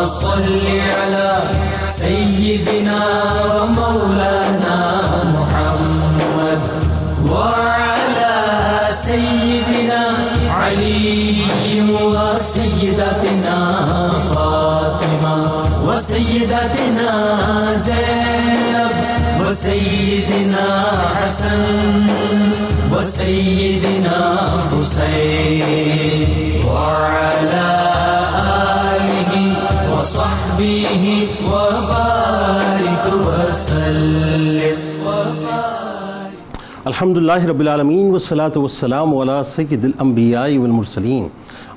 صل على سيدنا ومولانا محمد وعلى سيدنا علي وسيدتنا فاطمة وسيدتنا زينب وسيدنا حسن وسيدنا حسين وعلى آله وصحبه وبارك وسلم. الحمدللہ رب العالمین والصلاة والسلام علی سید الانبیاء والمرسلین.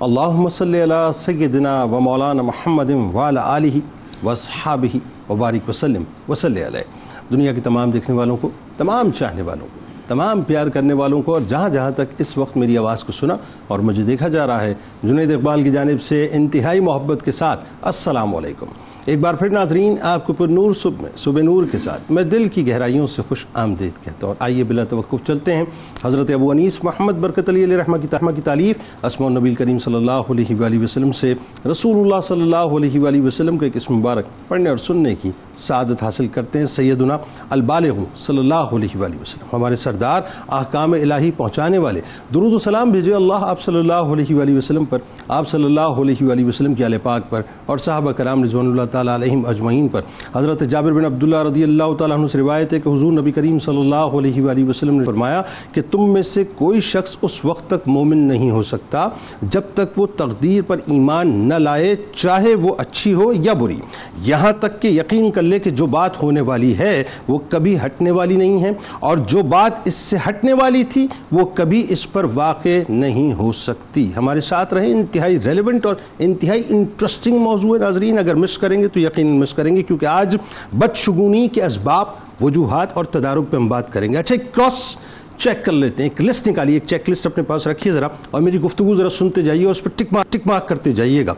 اللہم صلی علی سیدنا و مولانا محمد وعلی آلہ واصحابہ وبارک وسلم وصلی علیہ. دنیا کے تمام دیکھنے والوں کو، تمام چاہنے والوں کو، تمام پیار کرنے والوں کو، اور جہاں جہاں تک اس وقت میری آواز کو سنا اور مجھے دیکھا جا رہا ہے، جنید اقبال کی جانب سے انتہائی محبت کے ساتھ السلام علیکم. ایک بار پھر ناظرین آپ کو پر نور صبح نور کے ساتھ میں دل کی گہرائیوں سے خوش آمدید کہتا ہوں. اور آئیے بلا توقف چلتے ہیں حضرت ابو انیس محمد برکت علی علیہ رحمہ کی تعلیف اسماء النبی کریم صلی اللہ علیہ وآلہ وسلم سے رسول اللہ صلی اللہ علیہ وآلہ وسلم کا ایک اسم مبارک پڑھنے اور سننے کی سعادت حاصل کرتے ہیں. سیدنا البالغ صلی اللہ علیہ وآلہ وسلم، ہمارے سردار، احکام الہی پہنچانے والے، درود و سلام بھیجے اللہ آپ صلی اللہ علیہ وآلہ وسلم پر، آپ صلی اللہ علیہ وآلہ وسلم کے آل پاک پر اور صحابہ کرام رضوان اللہ تعالیٰ علیہم اجمعین پر. حضرت جابر بن عبداللہ رضی اللہ تعالیٰ عنہ سے روایت ہے کہ حضور نبی کریم صلی اللہ علیہ وآلہ وسلم نے فرمایا کہ تم میں سے کوئی شخص اس وقت تک مومن نہیں ہو سکتا جب تک وہ تقدیر پر ایمان نہ لائے، چاہے وہ اچھی ہو یا بری، یہاں تک کہ یقین کر لے کہ جو بات ہونے والی ہے وہ کبھی ہٹنے والی نہیں ہے، اور جو بات اس سے ہٹنے والی تھی وہ کبھی اس پر واقع نہیں ہو سکتی. ہمارے ساتھ رہیں، انتہائی ریلیونٹ اور انتہائی انٹرسٹنگ موضوع ہے ناظرین. اگر مس کریں گے تو یقیناً مس کریں گے، کیونکہ آج بدشگونی کے اسباب، وجوہات اور تدارک پہ ہم بات کریں گے. اچھا، ایک کراس چیک کر لیتے ہیں، ایک لسٹ نکالیے، ایک چیک لسٹ اپنے پاس رکھیے ذرا، اور میری گفتگو ذرا سنتے جائیے اور اس پر ٹک مارک کرتے جائیے گا.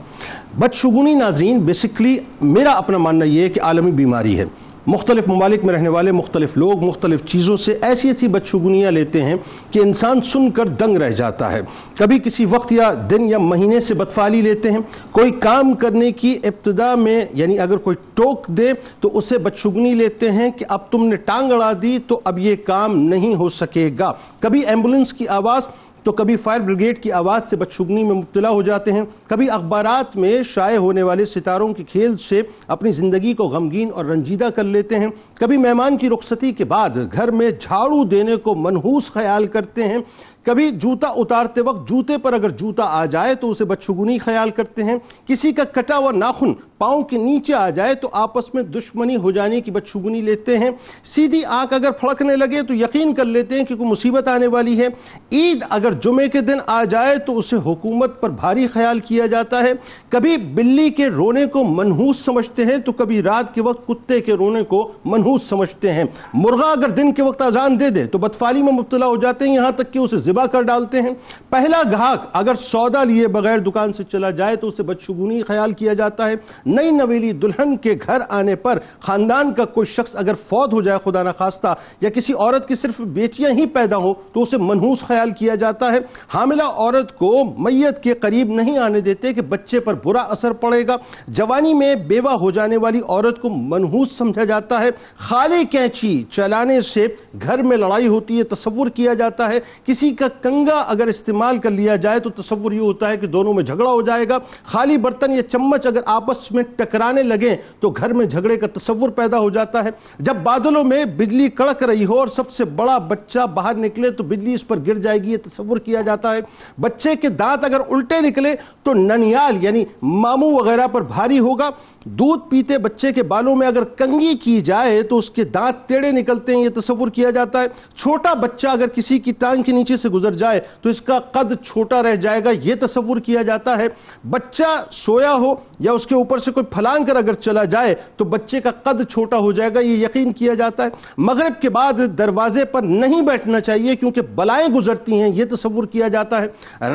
بدشگونی ناظرین بیسیکلی میرا اپنا ماننا یہ ہے کہ عالمی بیماری ہے. مختلف ممالک میں رہنے والے مختلف لوگ مختلف چیزوں سے ایسی بدشگونیاں لیتے ہیں کہ انسان سن کر دنگ رہ جاتا ہے. کبھی کسی وقت یا دن یا مہینے سے بدفعلی لیتے ہیں. کوئی کام کرنے کی ابتدا میں یعنی اگر کوئی ٹوک دے تو اسے بدشگونی لیتے ہیں کہ اب تم نے ٹانگ اڑا دی تو اب یہ کام نہیں ہو سکے گا. کبھی ایمبولنس کی آواز تو کبھی فائر بریگیڈ کی آواز سے بدشگونی میں مبتلا ہو جاتے ہیں. کبھی اخبارات میں شائع ہونے والے ستاروں کے کھیل سے اپنی زندگی کو غمگین اور رنجیدہ کر لیتے ہیں. کبھی مہمان کی رخصتی کے بعد گھر میں جھاڑو دینے کو منحوس خیال کرتے ہیں. کبھی جوتا اتارتے وقت جوتے پر اگر جوتا آ جائے تو اسے بدشگونی خیال کرتے ہیں. کسی کا کٹا ہوا ناخن پاؤں کے نیچے آ جائے تو آپس میں دشمنی ہو جانے کی بدشگونی لیتے ہیں. سیدھی آنکھ اگر پھڑکنے لگے تو یقین کر لیتے ہیں کہ کوئی مصیبت آنے والی ہے. عید اگر جمعے کے دن آ جائے تو اسے حکومت پر بھاری خیال کیا جاتا ہے. کبھی بلی کے رونے کو منحوس سمجھتے ہیں تو کبھی رات کے وقت کتے کے رونے کو منحوس سمجھتے ہیں. مرغا اگر دن کے وقت اذان دے دے تو بدفعلی میں مبتلا ہو جاتے ہیں، یہاں تک کہ اسے ذبح کر ڈالتے ہیں. پہلا گاہک اگر سودا لیے بغیر دکان سے چلا جائے تو اسے بدشگونی خیال کیا جاتا ہے. نئی نویلی دلہن کے گھر آنے پر خاندان کا کوئی شخص اگر فوت ہو جائے خدا نخواستہ، یا کسی عورت کی صرف بیٹیاں ہی پیدا ہوں تو اسے منحوس خیال کیا جاتا ہے. حاملہ عورت کو میت کے قریب نہیں آنے دیتے کہ بچے پر برا اثر پڑے گا. جوانی میں بیوہ ہو جانے والی عورت کو منحوس سمجھا جاتا ہے. خالی کینچی چلانے سے گھر میں لڑائی ہوتی ہے تصور کیا جاتا ہے. کسی کا کنگا اگر استعمال کر لیا جائے تو تصور یہ ہوتا ہے کہ دونوں میں جھگڑا ہو جائے گا. خالی برتن یا چمچ اگر آپس میں ٹکرانے لگیں تو گھر میں جھگڑے کا تصور پیدا ہو جاتا ہے. جب بادلوں میں بجلی کڑک رہی ہو اور سب سے بڑا بچہ باہر نکلے تو بجلی اس پر گر جائے گی، یہ تصور کیا جاتا ہے. بچے کے دانت اگر الٹے نکلے تو ننیال یعنی ماموں وغیرہ پر بھاری ہوگا. دودھ پیتے بچے کے بالوں میں اگر کنگھی کی جائے تو اس کے دانت ٹیڑے نکلتے ہیں، یہ تصور کیا جاتا ہے. چھوٹا بچہ اگر کسی کی ٹانگ کے نیچے سے گزر جائے تو اس کا قد چھوٹا رہ جائے گا، یہ تصور کیا جاتا ہے. بچہ سویا ہو یا اس کے اوپر سے کوئی پھلانگ کر اگر چلا جائے تو بچے کا قد چھوٹا ہو جائے گا، یہ یقین کیا جاتا ہے. مغرب کے بعد دروازے پر نہیں بیٹھنا چاہیے کیونکہ بلائیں گزرتی ہیں، یہ تصور کیا جاتا ہے.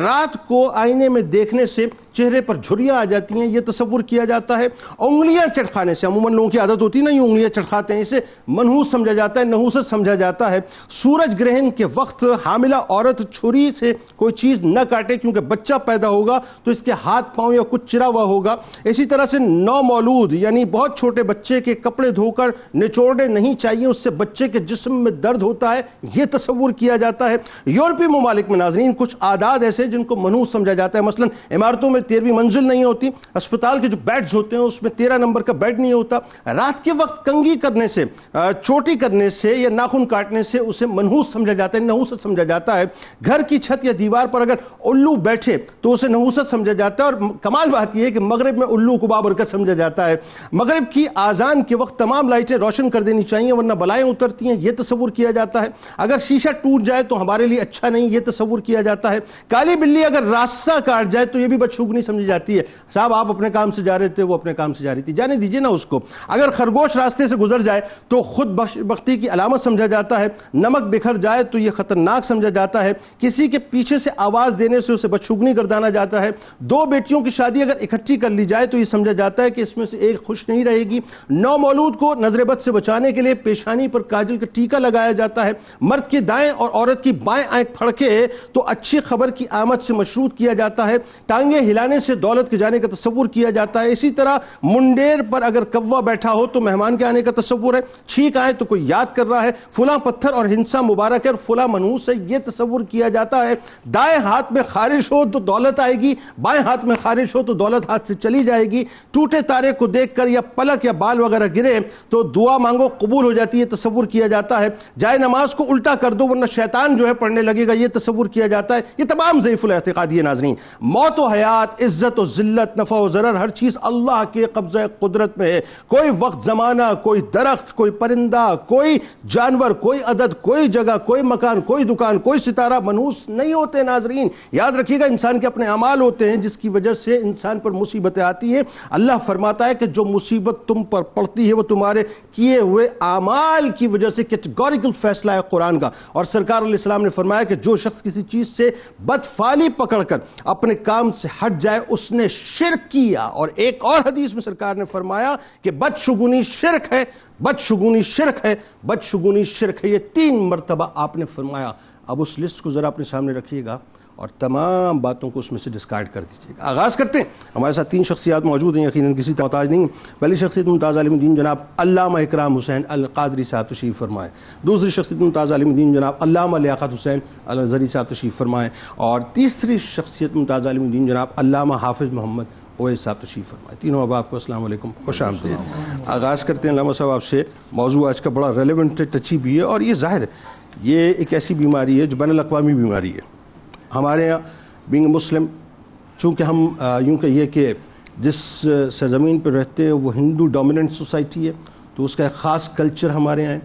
رات کو آئینے میں دیکھنے سے چہرے پر جھریاں آ جاتی ہیں، یہ تصور کیا جاتا ہے. انگلیاں چٹکانے سے عموماً لوگوں کی عادت ہوتی ہے نا، یہ انگلیاں چٹکاتے ہیں، اسے منحوس سمجھا جاتا ہے، نحوست سمجھا جاتا ہے. سورج گرہن کے وقت حاملہ عورت عورت چھری سے کوئی چیز نہ کاٹے، کیونکہ بچہ پیدا ہوگا تو اس کے ہاتھ پاؤں یا کچھ چرا ہوا ہوگا۔ اسی طرح سے نومولود یعنی بہت چھوٹے بچے کے کپڑے دھو کر نچوڑنے نہیں چاہیے، اس سے بچے کے جسم میں درد ہوتا ہے، یہ تصور کیا جاتا ہے۔ یورپی ممالک میں ناظرین کچھ عادات ایسے جن کو منحوس سمجھا جاتا ہے، مثلا عمارتوں میں 13ویں منزل نہیں ہوتی، اسپتال کے جو بیڈز ہوتے ہیں اس میں 13 نمبر کا بیڈ نہیں ہوتا، رات کے وقت کنگھی کرنے سے، چوٹی کرنے سے یا ناخن کاٹنے سے اسے منحوس سمجھا جاتا ہے، نحوست سمجھا جاتا ہے۔ گھر کی چھت یا دیوار پر اگر الو بیٹھے تو اسے نحوست سمجھا جاتا ہے، اور کمال بات یہ ہے کہ مغرب میں الو کو بابرکت سمجھا جاتا ہے۔ مغرب کی آذان کے وقت تمام لائٹیں روشن کر دینی چاہیے ورنہ بلائیں اترتی ہیں، یہ تصور کیا جاتا ہے۔ اگر شیشہ ٹوٹ جائے تو ہمارے لیے اچھا نہیں، یہ تصور کیا جاتا ہے۔ کالی بلی اگر راستہ کاٹ جائے تو یہ بھی بدشگونی سمجھی جاتی ہے، صاحب آپ اپنے کام سے جا رہے تھے، وہ اپنے کام سے جا رہی تھی، جانے دیجئے نا اس کو۔ اگر خرگوش راستے سے گزر جائے تو خود بختی کی علامت سمجھا جاتا ہے۔ نمک بکھر جائے تو یہ خطرناک سمجھا جاتا ہے۔ کسی کے پیچھے سے آواز دینے سے اسے بدشگونی گردانا جاتا ہے۔ دو بیٹیوں کی شادی اگر اکٹھی کر لی جائے تو یہ سمجھا جاتا ہے کہ اس میں سے ایک خوش نہیں رہے گی۔ نومولود کو نظر بد سے بچانے کے لیے پیشانی پر کاجل کا ٹیکا لگایا جاتا ہے۔ مرد کی دائیں اور عورت کی بائیں آنکھ پھڑکے تو اچھی خبر کی آمد سے مشروط کیا جاتا ہے۔ ٹانگیں ہلانے سے دولت کے جانے کا تصور کیا جاتا ہے۔ اسی طرح منڈیر پر اگر کوا بیٹھا ہو تو مہمان کے آنے کا تصور ہے۔ چھینک آئے تو کوئی یاد کر رہا ہے۔ فلاں پتھر اور ہنسا مبارک ہے اور فلاں منحوس ہے، یہ تصور کیا جاتا ہے۔ دائیں ہاتھ میں خارش ہو تو دولت آئے گی، بائیں ہاتھ میں خارش ہو تو دولت ہاتھ سے چلی جائے گی۔ ٹوٹے تارے کو دیکھ کر یا پلک یا بال وغیرہ گرے تو دعا مانگو قبول ہو جاتی ہے، تصور کیا جاتا ہے۔ جائے نماز کو الٹا کر دو ورنہ شیطان جو ہے پڑھنے لگے گا، یہ تصور کیا جاتا ہے۔ یہ تمام ضعیف الاعتقادی ہے ناظرین۔ موت و حیات، عزت و ذلت، نفع و ضرر، ہر چیز اللہ کے قبضہ قدرت میں ہے۔ کوئی وقت زمانہ، کوئی درخت، کوئی پرندہ، کوئی جانور، کوئی عدد، کوئی جگہ، کوئی مکان، کوئی دکان، کوئی ستارہ منحوس نہیں ہوتے ناظرین۔ یاد رکھیے گا انسان کے اپنے اعمال ہوتے ہیں جس کی وجہ سے انسان پر مصیبتیں آتی ہیں۔ اللہ فرماتا ہے کہ جو مصیبت تم پر پڑتی ہے وہ تمہارے کیے ہوئے اعمال کی وجہ سے، کیٹیگوریکل فیصلہ ہے قرآن کا۔ اور سرکار علیہ السلام نے فرمایا کہ جو شخص کسی چیز سے بدفعلی پکڑ کر اپنے کام سے ہٹ جائے اس نے شرک کیا۔ اور ایک اور حدیث میں سرکار نے فرمایا کہ بدشگونی شرک ہے، بدشگونی شرک ہے، بدشگونی شرک ہے، یہ 3 مرتبہ آپ نے فرمایا۔ اب اس لسٹ کو ذرا اپنے سامنے رکھیے گا اور تمام باتوں کو اس میں سے ڈسکارڈ کر دیجیے گا۔ آغاز کرتے ہیں۔ ہمارے ساتھ 3 شخصیات موجود ہیں، یقیناً کسی محتاج نہیں۔ پہلی شخصیت ممتاز عالم دین جناب علامہ اکرام حسین القادری صاحب تشریف فرمائیں۔ دوسری شخصیت ممتاز عالم دین جناب علامہ لیاقت حسین الازہری صاحب تشریف فرمائیں۔ اور تیسری شخصیت ممتاز عالم دین جناب علامہ حافظ محمد اویس صاحب تشریف فرمائیں۔ تینوں اب آپ کو السلام علیکم، خوش آمدید۔ آغاز کرتے ہیں علامہ صاحب آپ سے۔ موضوع آج کا بڑا ریلیونٹ ہے، ٹچی بھی ہے، اور یہ ظاہر ہے یہ ایک ایسی بیماری ہے جو بین الاقوامی بیماری ہے۔ ہمارے یہاں بینگ مسلم، چونکہ ہم یوں کہیے کہ جس سرزمین پہ رہتے ہیں وہ ہندو ڈومیننٹ سوسائٹی ہے، تو اس کا ایک خاص کلچر ہمارے یہاں ہے۔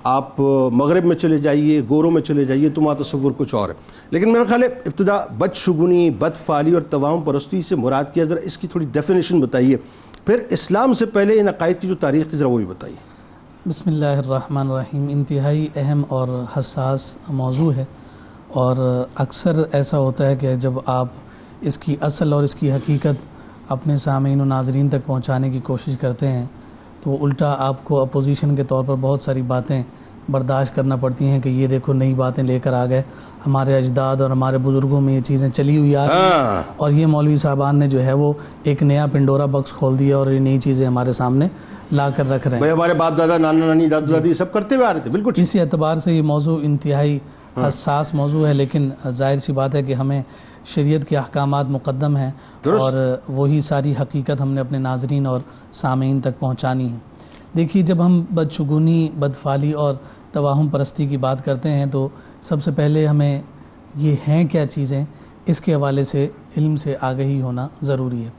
آپ مغرب میں چلے جائیے، گوروں میں چلے جائیے تو وہاں تصور کچھ اور ہے۔ لیکن میرا خیال ہے ابتدا بدشگونی، بدفعلی اور توہم پرستی سے مراد کیا، ذرا اس کی تھوڑی ڈیفینیشن بتائیے، پھر اسلام سے پہلے ان عقائد کی جو تاریخ تھی ذرا وہ بھی بتائیے۔ بسم اللہ الرحمن الرحیم۔ انتہائی اہم اور حساس موضوع ہے، اور اکثر ایسا ہوتا ہے کہ جب آپ اس کی اصل اور اس کی حقیقت اپنے سامعین و ناظرین تک پہنچانے کی کوشش کرتے ہیں تو الٹا آپ کو اپوزیشن کے طور پر بہت ساری باتیں برداشت کرنا پڑتی ہیں کہ یہ دیکھو نئی باتیں لے کر آ گئے، ہمارے اجداد اور ہمارے بزرگوں میں یہ چیزیں چلی ہوئی آ رہی ہیں، اور یہ مولوی صاحبان نے جو ہے وہ ایک نیا پنڈورا باکس کھول دیا اور یہ نئی چیزیں ہمارے سامنے لا کر رکھ رہے ہیں۔ ہمارے باپ دادا، نانا نانی، دادا دادی سب کرتے ہوئے آ رہے تھے، بالکل۔ اسی اعتبار سے یہ موضوع انتہائی حساس موضوع ہے، لیکن ظاہر سی بات ہے کہ ہمیں شریعت کے احکامات مقدم ہیں اور وہی ساری حقیقت ہم نے اپنے ناظرین اور سامعین تک پہنچانی ہے۔ دیکھیے، جب ہم بدشگونی، بدفعلی اور توہم پرستی کی بات کرتے ہیں تو سب سے پہلے ہمیں یہ ہیں کیا چیزیں، اس کے حوالے سے علم سے آگہی ہونا ضروری ہے۔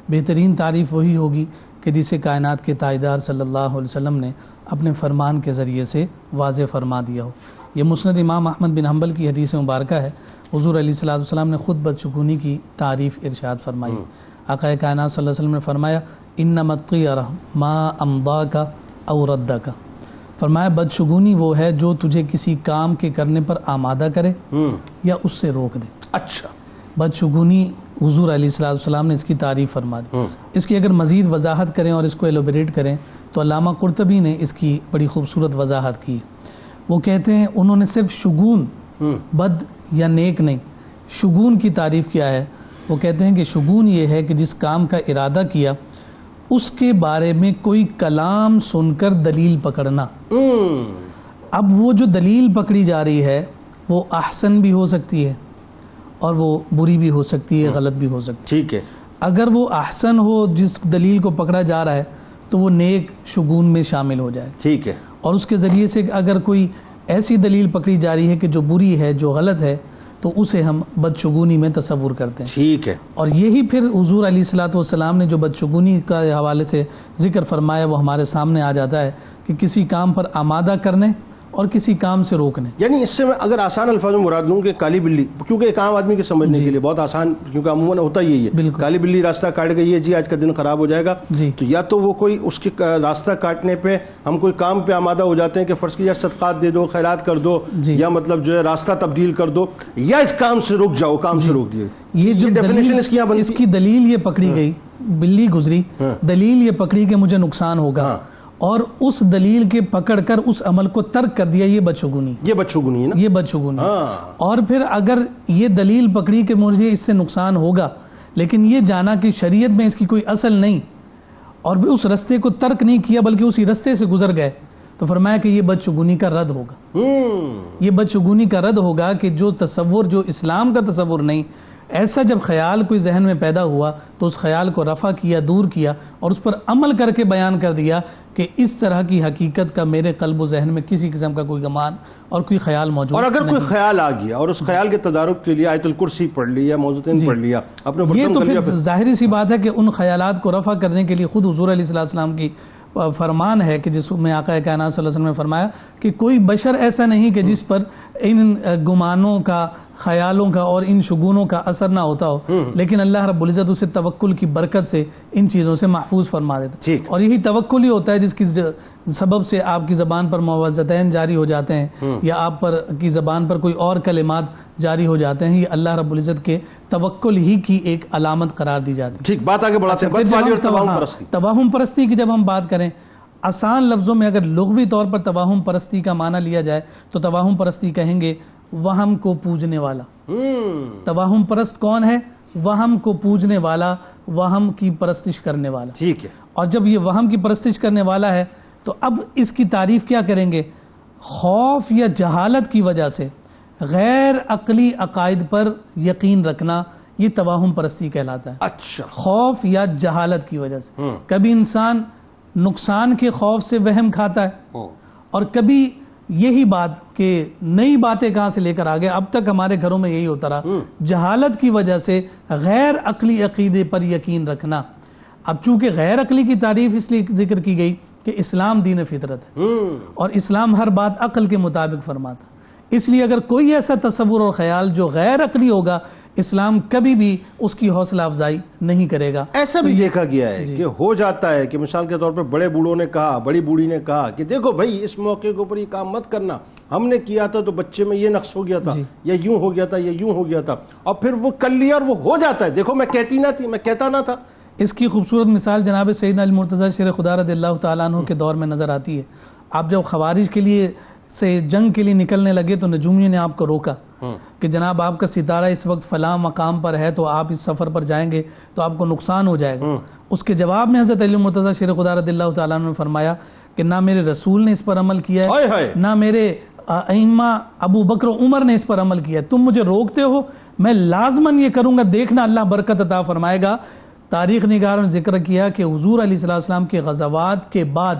بہترین تعریف وہی ہوگی کہ جسے کائنات کے تاجدار صلی اللہ علیہ وسلم نے اپنے فرمان کے ذریعے سے واضح فرما دیا ہو۔ یہ مسند امام احمد بن حنبل کی حدیث مبارکہ ہے۔ حضور علیہ السلام نے خود بدشگونی کی تعریف ارشاد فرمائی۔ آقا کائنات صلی اللہ علیہ وسلم نے فرمایا انما الطیرہ ما امضاک او ردک، فرمایا بدشگونی وہ ہے جو تجھے کسی کام کے کرنے پر آمادہ کرے یا اس سے روک دے۔ اچھا، بدشگونی حضور علیہ السلام نے اس کی تعریف فرما دی۔ اس کی اگر مزید وضاحت کریں اور اس کو ایلوبریٹ کریں تو علامہ قرطبی نے اس کی بڑی خوبصورت وضاحت کی۔ وہ کہتے ہیں انہوں نے صرف شگون بد یا نیک نہیں. شگون کی تعریف کیا ہے؟ وہ کہتے ہیں کہ شگون یہ ہے کہ جس کام کا ارادہ کیا اس کے بارے میں کوئی کلام سن کر دلیل پکڑنا. اب وہ جو دلیل پکڑی جا رہی ہے وہ احسن بھی ہو سکتی ہے اور وہ بری بھی ہو سکتی ہے, غلط بھی ہو سکتی ہے. ٹھیک ہے. اگر وہ احسن ہو جس دلیل کو پکڑا جا رہا ہے تو وہ نیک شگون میں شامل ہو جائے. ٹھیک ہے. اور اس کے ذریعے سے اگر کوئی ایسی دلیل پکڑی جا رہی ہے کہ جو بری ہے, جو غلط ہے, تو اسے ہم بدشگونی میں تصور کرتے ہیں. ٹھیک ہے. اور یہی پھر حضور علیہ الصلوۃ والسلام نے جو بدشگونی کا حوالے سے ذکر فرمایا وہ ہمارے سامنے آ جاتا ہے کہ کسی کام پر آمادہ کرنے اور کسی کام سے روکنے. یعنی اس سے میں اگر آسان الفاظ میں مراد لوں کہ کالی بلی, کیونکہ ایک عام آدمی کے سمجھنے کے لیے بہت آسان, کیونکہ عموماً ہوتا ہی ہے, کالی بلی راستہ کاٹ گئی ہے, جی آج کا دن خراب ہو جائے گا, تو یا تو وہ کوئی اس کے راستہ کاٹنے پہ ہم کوئی کام پہ آمادہ ہو جاتے ہیں کہ فرض کیجیے صدقات دے دو, خیرات کر دو, یا مطلب جو ہے راستہ تبدیل کر دو, یا اس کام سے رک جاؤ, کام سے روک دیے. یہ جو ڈیفینیشن اس کی دلیل یہ پکڑی گئی, بلی گزری, دلیل یہ پکڑی کہ مجھے نقصان ہوگا, اور اس دلیل کے پکڑ کر اس عمل کو ترک کر دیا, یہ بدشگونی. یہ بدشگونی ہے نا, یہ بدشگونی. اور پھر اگر یہ دلیل پکڑی کہ مجھے اس سے نقصان ہوگا لیکن یہ جانا کہ شریعت میں اس کی کوئی اصل نہیں اور اس رستے کو ترک نہیں کیا بلکہ اسی رستے سے گزر گئے, تو فرمایا کہ یہ بدشگونی کا رد ہوگا. یہ بدشگونی کا رد ہوگا کہ جو تصور, جو اسلام کا تصور نہیں, ایسا جب خیال کوئی ذہن میں پیدا ہوا تو اس خیال کو رفع کیا, دور کیا اور اس پر عمل کر کے بیان کر دیا کہ اس طرح کی حقیقت کا میرے قلب و ذہن میں کسی قسم کا کوئی گمان اور کوئی خیال موجود نہیں. اور اگر کوئی خیال آ گیا اور اس خیال کے تدارک کے لیے آیت الکرسی پڑھ لی یا موضوعین پڑھ لیا, یہ تو پھر ظاہری سی بات ہے کہ ان خیالات کو رفع کرنے کے لیے خود حضور علیہ السلام کی فرمان ہے کہ جس میں آقا کائنات صلی اللہ علیہ وسلم نے فرمایا کہ کوئی بشر ایسا نہیں کہ جس پر ان گمانوں کا, خیالوں کا اور ان شگونوں کا اثر نہ ہوتا ہو, لیکن اللہ رب العزت اسے توکل کی برکت سے ان چیزوں سے محفوظ فرما دیتا ہے. اور یہی توکل ہی ہوتا ہے جس کی سبب سے آپ کی زبان پر معوذتین جاری ہو جاتے ہیں یا آپ پر کی زبان پر کوئی اور کلمات جاری ہو جاتے ہیں. یہ اللہ رب العزت کے توکل ہی کی ایک علامت قرار دی جاتی ہے. ٹھیک, بات آگے بڑھاتے ہیں. توہم پرستی کی جب ہم بات کریں, آسان لفظوں میں اگر لغوی طور پر توہم پرستی کا معنی لیا جائے تو توہم پرستی کہیں گے وہم کو پوجنے والا. توہم پرست کون ہے؟ وہم کو پوجنے والا, وہم کی پرستش کرنے والا. ٹھیک ہے. اور جب یہ وہم کی پرستش کرنے والا ہے تو اب اس کی تعریف کیا کریں گے؟ خوف یا جہالت کی وجہ سے غیر عقلی عقائد پر یقین رکھنا, یہ توہم پرستی کہلاتا ہے. اچھا. خوف یا جہالت کی وجہ سے کبھی انسان نقصان کے خوف سے وہم کھاتا ہے, اور کبھی یہی بات کہ نئی باتیں کہاں سے لے کر آگے. اب تک ہمارے گھروں میں یہی ہوتا رہا, جہالت کی وجہ سے غیر عقلی عقیدے پر یقین رکھنا. اب چونکہ غیر عقلی کی تعریف اس لیے ذکر کی گئی کہ اسلام دین فطرت ہے اور اسلام ہر بات عقل کے مطابق فرماتا ہے, اس لیے اگر کوئی ایسا تصور اور خیال جو غیر عقلی ہوگا اسلام کبھی بھی اس کی حوصلہ افزائی نہیں کرے گا. ایسا بھی دیکھا گیا ہے کہ ہو جاتا ہے کہ مثال کے طور پر بڑے بوڑھوں نے کہا, بڑی بوڑھی نے کہا کہ دیکھو بھائی اس موقع کے اوپر یہ کام مت کرنا, ہم نے کیا تھا تو بچے میں یہ نقص ہو گیا تھا, یا یوں ہو گیا تھا, یا یوں ہو گیا تھا, اور پھر وہ کر لیا اور وہ ہو جاتا ہے. دیکھو میں کہتی نہ تھی, میں کہتا نہ تھا. اس کی خوبصورت مثال جناب سیدنا علی مرتضیٰ شیر خدا رضی اللہ تعالیٰ عنہ کے دور میں نظر آتی ہے. آپ جب خوارج کے لیے سے جنگ کے لیے نکلنے لگے تو نجومیوں نے آپ کو روکا کہ جناب آپ کا ستارہ اس وقت فلاں مقام پر ہے تو آپ اس سفر پر جائیں گے تو آپ کو نقصان ہو جائے گا. اس کے جواب میں حضرت علی مرتضیٰ شیر خدا رضی اللہ تعالیٰ عنہ نے فرمایا کہ نہ میرے رسول نے اس پر عمل کیا ہے, نہ میرے ائمہ ابو بکر و عمر نے اس پر عمل کیا ہے. تم مجھے روکتے ہو, میں لازماً یہ کروں گا, دیکھنا اللہ برکت عطا فرمائے گا. تاریخ نگاروں نے ذکر کیا کہ حضور علیہ السلام کے غزوات کے بعد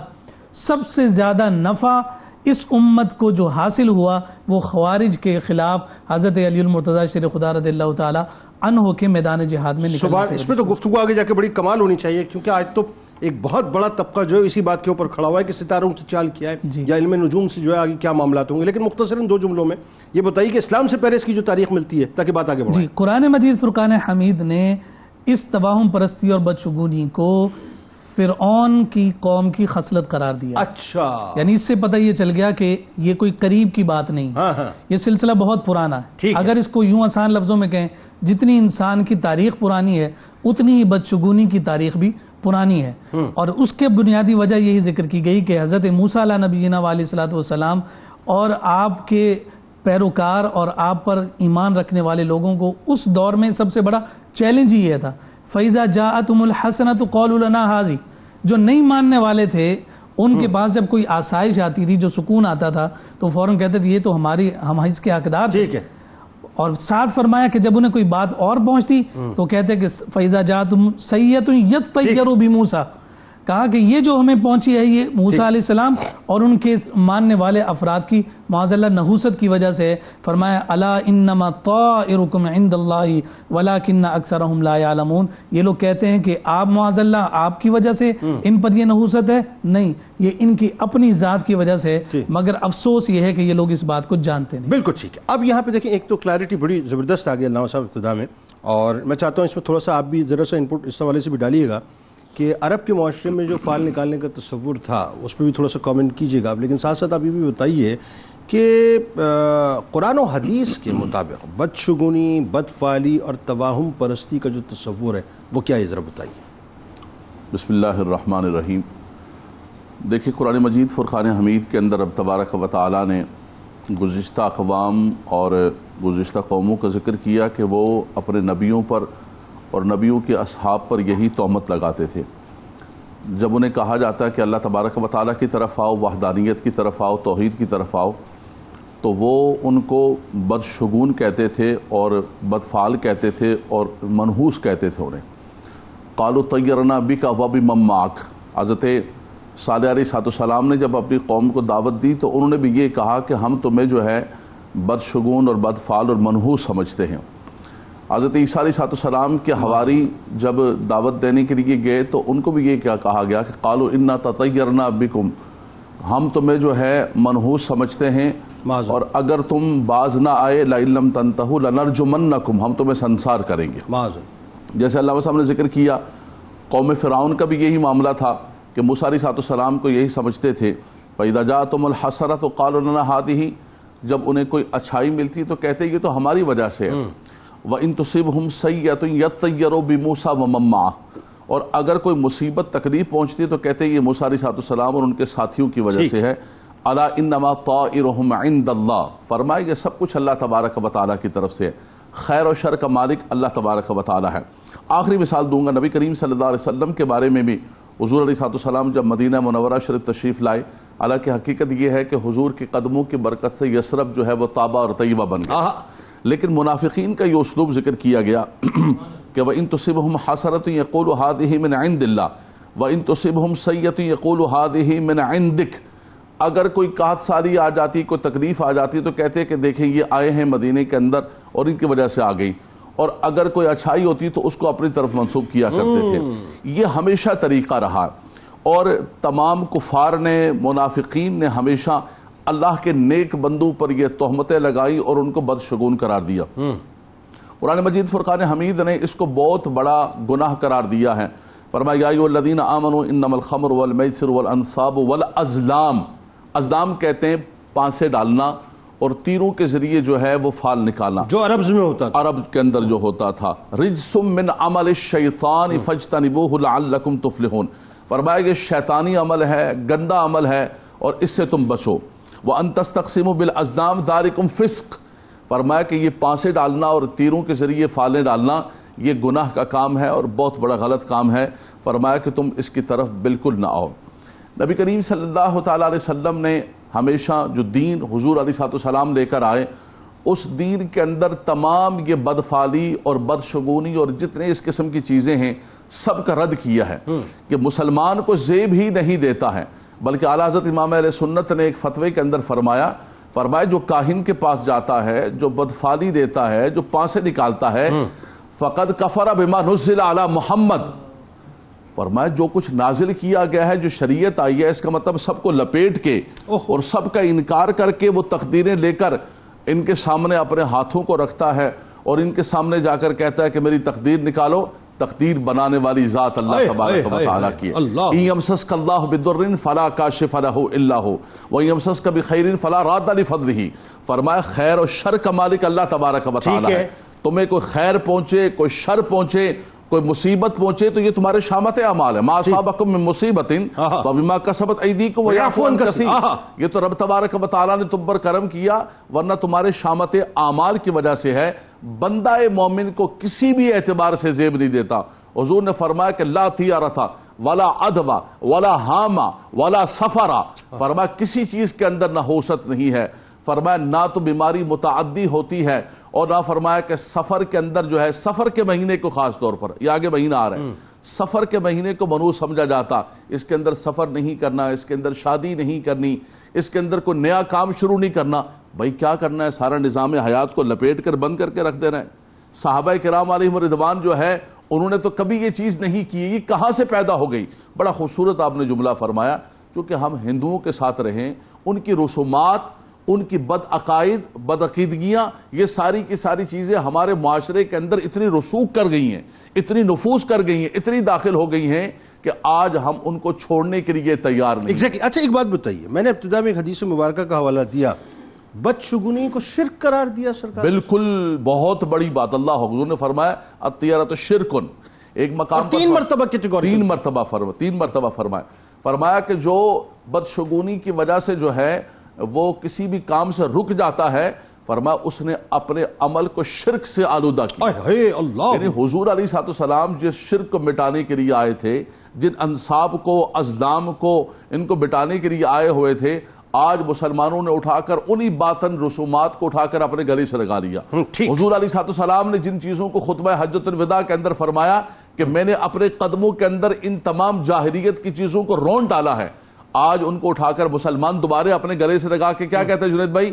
سب سے زیادہ نفع اس امت کو جو حاصل ہوا وہ خوارج کے خلاف حضرت علی المرتضیٰ شیر خدا رضی اللہ تعالی عنہ کے میدان جہاد میں نکلنے. اس پہ تو گفتگو آگے جا کے بڑی کمال ہونی چاہیے, کیونکہ آج تو ایک بہت بڑا طبقہ جو ہے اسی بات کے اوپر کھڑا ہوا ہے کہ ستاروں کی چال کیا ہے یا علم نجوم سے جو ہے آگے کیا معاملات ہوں گے. لیکن مختصراً 2 جملوں میں یہ بتائیے کہ اسلام سے پہلے اس کی جو تاریخ ملتی ہے تاکہ بات آگے بڑھے. قرآن مجید فرقان حمید نے اس توہم پرستی اور بدشگونی کو فرعون کی قوم کی خصلت قرار دیا. اچھا, یعنی اس سے پتہ یہ چل گیا کہ یہ کوئی قریب کی بات نہیں, یہ سلسلہ بہت پرانا ہے. اگر اس کو یوں آسان لفظوں میں کہیں, جتنی انسان کی تاریخ پرانی ہے اتنی ہی بدشگونی کی تاریخ بھی پرانی ہے. اور اس کے بنیادی وجہ یہی ذکر کی گئی کہ حضرت موسیٰ علیہ نبینا علیہ الصلوۃ والسلام اور آپ کے پیروکار اور آپ پر ایمان رکھنے والے لوگوں کو اس دور میں سب سے بڑا چیلنج ہی یہ تھا. فَإِذَا جَاءَتْهُمُ الْحَسَنَةُ قَالُوا لَنَا هَٰذِهِ. جو نہیں ماننے والے تھے ان کے پاس جب کوئی آسائش آتی تھی، جو سکون آتا تھا، تو فوراً کہتے تھے یہ تو ہم اس کے حقدار تھے. ٹھیک ہے. اور ساتھ فرمایا کہ جب انہیں کوئی بات اور پہنچتی تو کہتے کہ فَإِذَا جَاءَتْهُمْ سَيِّئَةٌ يَطَّيَّرُوا بِمُوسَىٰ. کہا کہ یہ جو ہمیں پہنچی ہے یہ موسیٰ علیہ السلام اور ان کے ماننے والے افراد کی معاذ اللہ نحوست کی وجہ سے ہے. فرمایا الا انما طائرکم عند اللہ ولکن اکثرهم لا يعلمون. یہ لوگ کہتے ہیں کہ آپ معاذ اللہ آپ کی وجہ سے ان پر یہ نحوست ہے، نہیں، یہ ان کی اپنی ذات کی وجہ سے ہے، مگر افسوس یہ ہے کہ یہ لوگ اس بات کو جانتے نہیں. بالکل ٹھیک ہے. اب یہاں پہ دیکھیں ایک تو کلیئرٹی بڑی زبردست آ گئی علامہ صاحب ابتدا میں، اور میں چاہتا ہوں اس میں تھوڑا سا آپ بھی ذرا سا انپٹ اس حوالے سے بھی ڈالیے گا کہ عرب کے معاشرے میں جو فال نکالنے کا تصور تھا اس پہ بھی تھوڑا سا کامنٹ کیجیے گا. لیکن ساتھ ساتھ آپ یہ بھی بتائیے کہ قرآن و حدیث کے مطابق بدشگونی، بدفعلی اور توہم پرستی کا جو تصور ہے وہ کیا ہے، ذرا بتائیے. بسم اللہ الرحمن الرحیم. دیکھیں قرآن مجید فرقان حمید کے اندر اب تبارک و تعالیٰ نے گزشتہ اقوام اور گزشتہ قوموں کا ذکر کیا کہ وہ اپنے نبیوں پر اور نبیوں کے اصحاب پر یہی تہمت لگاتے تھے. جب انہیں کہا جاتا ہے کہ اللہ تبارک و تعالیٰ کی طرف آؤ، وحدانیت کی طرف آؤ، توحید کی طرف آؤ، تو وہ ان کو بدشگون کہتے تھے اور بدفعال کہتے تھے اور منحوس کہتے تھے انہیں. قالوا طیرنا بک وبمن معک. حضرت صالح علیہ السلام نے جب اپنی قوم کو دعوت دی تو انہوں نے بھی یہ کہا کہ ہم تمہیں جو ہے بدشگون اور بدفعال اور منحوس سمجھتے ہیں. حضرت عیسیٰ علیہ السلام کے حواری جب دعوت دینے کے لیے گئے تو ان کو بھی یہ کیا کہا گیا کہ قالوا انا تطیرنا بکم، ہم تمہیں جو ہے منحوس سمجھتے ہیں اور اگر تم باز نہ آئے لئن لم تنتہوا لنرجمنکم، ہم تمہیں سنسار کریں گے. جیسے اللہ صاحب نے ذکر کیا قوم فرعون کا بھی یہی معاملہ تھا کہ موسیٰ علیہ السلام کو یہی سمجھتے تھے. فَإِذَا جَاءَتْهُمُ الْحَسَنَةُ قَالُوا لَنَا هَٰذِهِ. جب انہیں کوئی اچھائی ملتی تو کہتے یہ تو ہماری وجہ سے ہے. وَإِن تُصِبْهُمْ سَيِّئَةٌ يَطَّيَّرُوا بِمُوسَىٰ وَمَن مَّعَهُ. اور اگر کوئی مصیبت تکلیف پہنچتی تو کہتے یہ موسیٰ علیہ السلام اور ان کے ساتھیوں کی وجہ سے ہے. الا انما طائرهم عند اللہ. فرمائے یہ سب کچھ اللہ تبارک و تعالیٰ کی طرف سے ہے. خیر و شر کا مالک اللہ تبارک و تعالیٰ ہے. آخری مثال دوں گا نبی کریم صلی اللہ علیہ وسلم کے بارے میں بھی. حضور علیہ السلام جب مدینہ منورہ شریف تشریف لائے، حالانکہ حقیقت یہ ہے کہ حضور کے قدموں کی برکت سے یثرب جو ہے وہ طابہ اور طیبہ بن گیا. لیکن منافقین کا یہ اسلوب ذکر کیا گیا کہ وَإِن تُصِبْهُمْ حَسَنَةٌ يَقُولُ هَٰذِهِ مِنْ عِنْدِ اللَّهِ وَإِن تُصِبْهُمْ سَيِّئَةٌ يَقُولُ هَٰذِهِ مِنْ عِنْدِكَ. اگر کوئی قحط ساری آ جاتی، کوئی تکلیف آ جاتی تو کہتے کہ دیکھیں یہ آئے ہیں مدینے کے اندر اور ان کی وجہ سے آ گئی. اور اگر کوئی اچھائی ہوتی تو اس کو اپنی طرف منسوب کیا کرتے تھے. یہ ہمیشہ طریقہ رہا اور تمام کفار نے، منافقین نے ہمیشہ اللہ کے نیک بندوں پر یہ تہمتیں لگائی اور ان کو بدشگون قرار دیا. قرآن مجید فرقان حمید نے اس کو بہت بڑا گناہ قرار دیا ہے. فرمایا یا ایھا الذین آمنوا انما الخمر والمیسر والانصاب والازلام. ازلام کہتے ہیں پانسے ڈالنا اور تیروں کے ذریعے جو ہے وہ فال نکالنا، جو عربز میں ہوتا تھا، عرب کے اندر جو ہوتا تھا. رجس من عمل الشیطان فاجتنبوہ لعلکم تفلحون. فرمایا کہ شیطانی عمل ہے، گندا عمل ہے اور اس سے تم بچو. وَأَن تَسْتَقْسِمُوا بِالْأَزْلَامِ ذَلِكُمْ فِسْقٌ. فرمایا کہ یہ پانسے ڈالنا اور تیروں کے ذریعے فالیں ڈالنا یہ گناہ کا کام ہے اور بہت بڑا غلط کام ہے. فرمایا کہ تم اس کی طرف بالکل نہ آؤ. نبی کریم صلی اللہ تعالیٰ علیہ وسلم نے ہمیشہ جو دین حضور علیہ السلام لے کر آئے اس دین کے اندر تمام یہ بدفعالی اور بدشگونی اور جتنے اس قسم کی چیزیں ہیں سب کا رد کیا ہے کہ مسلمان کو زیب ہی نہیں دیتا ہے. بلکہ اعلیٰ حضرت امام اہل سنت نے ایک فتوے کے اندر فرمایا جو کاہن کے پاس جاتا ہے، جو بدفعالی دیتا ہے، جو پانسے نکالتا ہے، فقد کفر بما نزل علی محمد. فرمایا جو کچھ نازل کیا گیا ہے، جو شریعت آئی ہے، اس کا مطلب سب کو لپیٹ کے اور سب کا انکار کر کے وہ تقدیریں لے کر ان کے سامنے اپنے ہاتھوں کو رکھتا ہے اور ان کے سامنے جا کر کہتا ہے کہ میری تقدیر نکالو. تقدیر بنانے والی ذات اللہ تبارک و تعالیٰ کی ہے. ان یمسسک اللہ بضر فلا کاشف لہ الا ہو وان یمسسک بخیر فلا راد لفضلہ. فرمایا خیر و شر کا مالک اللہ تبارک و تعالیٰ ہے. تمہیں کوئی خیر پہنچے، کوئی شر پہنچے، کوئی مصیبت پہنچے تو یہ تمہارے شامت اعمال ہے. ما اصابکم من مصیبت فبما کسبت ایدیکم ویعفو عن کثیر. یہ تو رب تبارک و تعالیٰ نے تم پر کرم کیا ورنہ تمہارے شامت اعمال کی وجہ سے ہے. بندہ مومن کو کسی بھی اعتبار سے زیب نہیں دیتا. حضور نے فرمایا کہ لا تیارتا ولا عدوہ ولا حاما ولا سفرا. فرمایا کسی چیز کے اندر نہ حوست نہیں ہے. فرمایا نہ تو بیماری متعدی ہوتی ہے اور نہ فرمایا کہ سفر کے اندر جو ہے سفر کے مہینے کو خاص طور پر یہ آگے مہینہ آ رہا ہے سفر کے مہینے کو منوط سمجھا جاتا. اس کے اندر سفر نہیں کرنا, اس کے اندر شادی نہیں کرنی, اس کے اندر کوئی نیا کام شروع نہیں کرنا. بھائی کیا کرنا ہے, سارا نظام حیات کو لپیٹ کر بند کر کے رکھ دینا ہے. صحابہ کرام علیہم رضوان جو ہے انہوں نے تو کبھی یہ چیز نہیں کی. یہ کہاں سے پیدا ہو گئی؟ بڑا خوبصورت آپ نے جملہ فرمایا. چونکہ ہم ہندوؤں کے ساتھ رہیں, ان کی رسومات, ان کی بد عقائد, بد عقیدگیاں, یہ ساری کی ساری چیزیں ہمارے معاشرے کے اندر اتنی رسوخ کر گئی ہیں, اتنی نفوذ کر گئی ہیں, اتنی داخل ہو گئی ہیں کہ آج ہم ان کو چھوڑنے کے لیے تیار نہیں. ایگزیکٹلی. اچھا ایک بات بتائیے, میں نے ابتدا میں ایک حدیث مبارکہ کا حوالہ دیا, بدشگونی کو شرک قرار دیا سرکار. بالکل, بہت بڑی بات. اللہ حضور نے فرمایا الطیرۃ شرکن. ایک مقام پر 3 مرتبہ کیٹیگوری, 3 مرتبہ فرمایا کہ جو بدشگونی کی وجہ سے جو ہے وہ کسی بھی کام سے رک جاتا ہے, فرمایا اس نے اپنے عمل کو شرک سے آلودہ کیا. یعنی حضور علیہ السلام جس شرک کو مٹانے کے لیے آئے تھے, جن انصاب کو, ازلام کو, ان کو مٹانے کے لیے آئے ہوئے تھے, آج مسلمانوں نے اٹھا کر انہی باطن رسومات کو اٹھا کر اپنے گلے سے لگا لیا. حضور علیہ السلام نے جن چیزوں کو خطبہ حجۃ الوداع کے اندر فرمایا کہ میں نے اپنے قدموں کے اندر ان تمام جاہلیت کی چیزوں کو رون ڈالا ہے, آج ان کو اٹھا کر مسلمان دوبارے اپنے گلے سے لگا کے کیا کہتے ہیں جنید بھائی,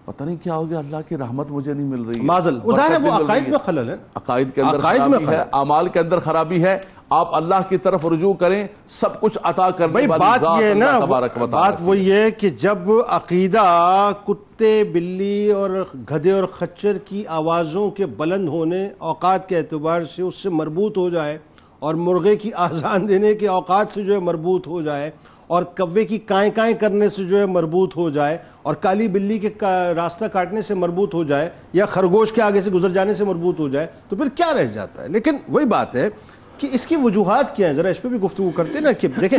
پتہ نہیں کیا ہو گیا, اللہ کی رحمت مجھے نہیں مل رہی ہے. ظاہر ہے وہ عقائد میں خلل ہے, عقائد کے اندر خرابی ہے, اعمال کے اندر خرابی ہے. آپ اللہ کی طرف رجوع کریں, سب کچھ عطا کرنے والی ذات اللہ تبارک و تعالی. بات وہی ہے کہ جب عقیدہ کتے, بلی اور گدھے اور خچر کی آوازوں کے بلند ہونے اوقات کے اعتبار سے اس سے مربوط ہو جائے, اور مرغے کی آذان دینے کے اوقات سے جو ہے مربوط ہو جائے, اور کوے کی کائیں کائیں کرنے سے جو ہے مربوط ہو جائے, اور کالی بلی کے راستہ کاٹنے سے مربوط ہو جائے, یا خرگوش کے آگے سے گزر جانے سے مربوط ہو جائے, تو پھر کیا رہ جاتا ہے؟ لیکن وہی بات ہے کہ اس کی وجوہات کیا ہیں, ذرا اس پہ بھی گفتگو کرتے ہیں نا. کہ دیکھیں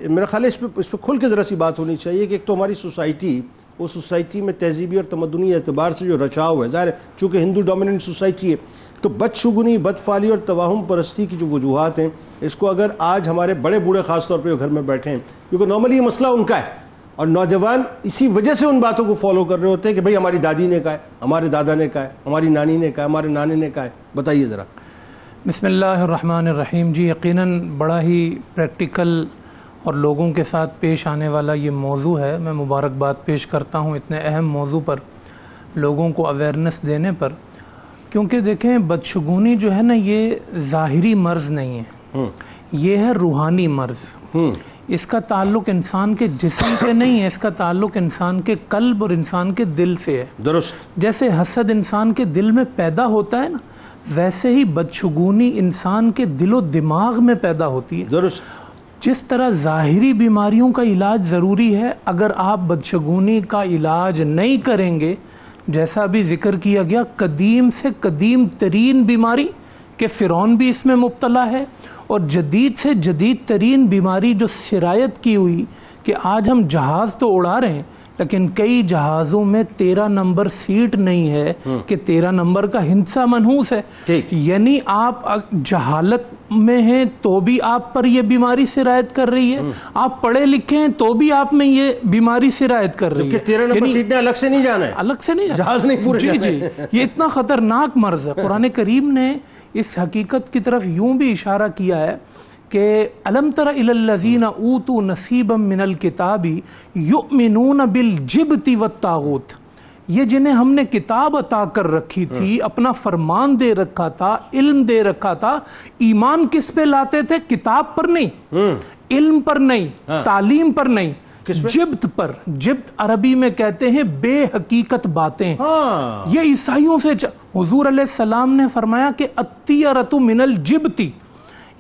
میرا خیال ہے اس پہ کھل کے ذرا سی بات ہونی چاہیے کہ ایک تو ہماری سوسائٹی, وہ سوسائٹی میں تہذیبی اور تمدنی اعتبار سے جو رچاؤ ہے, ظاہر ہے چونکہ ہندو ڈومیننٹ سوسائٹی ہے, تو بدشگونی, بدفعالی اور توہم پرستی کی جو وجوہات ہیں, اس کو اگر آج ہمارے بڑے بوڑھے خاص طور پہ گھر میں بیٹھے ہیں, کیونکہ نارملی یہ مسئلہ ان کا ہے, اور نوجوان اسی وجہ سے ان باتوں کو فالو کر رہے ہوتے ہیں کہ بھئی ہماری دادی نے کہا ہے, ہمارے دادا نے کہا ہے, ہماری نانی نے کہا ہے, ہمارے نانے نے کہا ہے. بتائیے ذرا. بسم اللہ الرحمن الرحیم. جی یقیناً بڑا ہی پریکٹیکل اور لوگوں کے ساتھ پیش آنے والا یہ موضوع ہے. میں مبارکباد پیش کرتا ہوں اتنے اہم موضوع پر لوگوں کو اویئرنیس دینے پر, کیونکہ دیکھیں بدشگونی جو ہے نا یہ ظاہری مرض نہیں ہے, یہ ہے روحانی مرض. اس کا تعلق انسان کے جسم سے نہیں ہے, اس کا تعلق انسان کے قلب اور انسان کے دل سے ہے. درست. جیسے حسد انسان کے دل میں پیدا ہوتا ہے نا, ویسے ہی بدشگونی انسان کے دل و دماغ میں پیدا ہوتی ہے. درست. جس طرح ظاہری بیماریوں کا علاج ضروری ہے, اگر آپ بدشگونی کا علاج نہیں کریں گے, جیسا بھی ذکر کیا گیا, قدیم سے قدیم ترین بیماری کہ فرعون بھی اس میں مبتلا ہے, اور جدید سے جدید ترین بیماری جو سرایت کی ہوئی کہ آج ہم جہاز تو اڑا رہے ہیں لیکن کئی جہازوں میں 13 نمبر سیٹ نہیں ہے کہ 13 نمبر کا ہندسہ منحوس ہے. یعنی آپ جہالت میں ہیں تو بھی آپ پر یہ بیماری سرایت کر رہی ہے, آپ پڑھے لکھے ہیں تو بھی آپ میں یہ بیماری سرایت کر رہی ہے. 13 نمبر سیٹ نے الگ سے نہیں جانا ہے, الگ سے نہیں, جہاز نہیں پورے جی جی, یہ اتنا خطرناک مرض ہے. قرآن کریم نے اس حقیقت کی طرف یوں بھی اشارہ کیا ہے کہ الم تر الی الذین اوتوا نصیبا من الکتاب یؤمنون بالجبت والطاغوت, یہ جنہیں ہم نے کتاب عطا کر رکھی تھی, اپنا فرمان دے رکھا تھا, علم دے رکھا تھا, ایمان کس پہ لاتے تھے؟ کتاب پر نہیں, علم پر نہیں, تعلیم پر نہیں, جبت پر. جبت عربی میں کہتے ہیں بے حقیقت باتیں. یہ عیسائیوں سے حضور علیہ السلام نے فرمایا کہ الطیرۃ من الجبتی,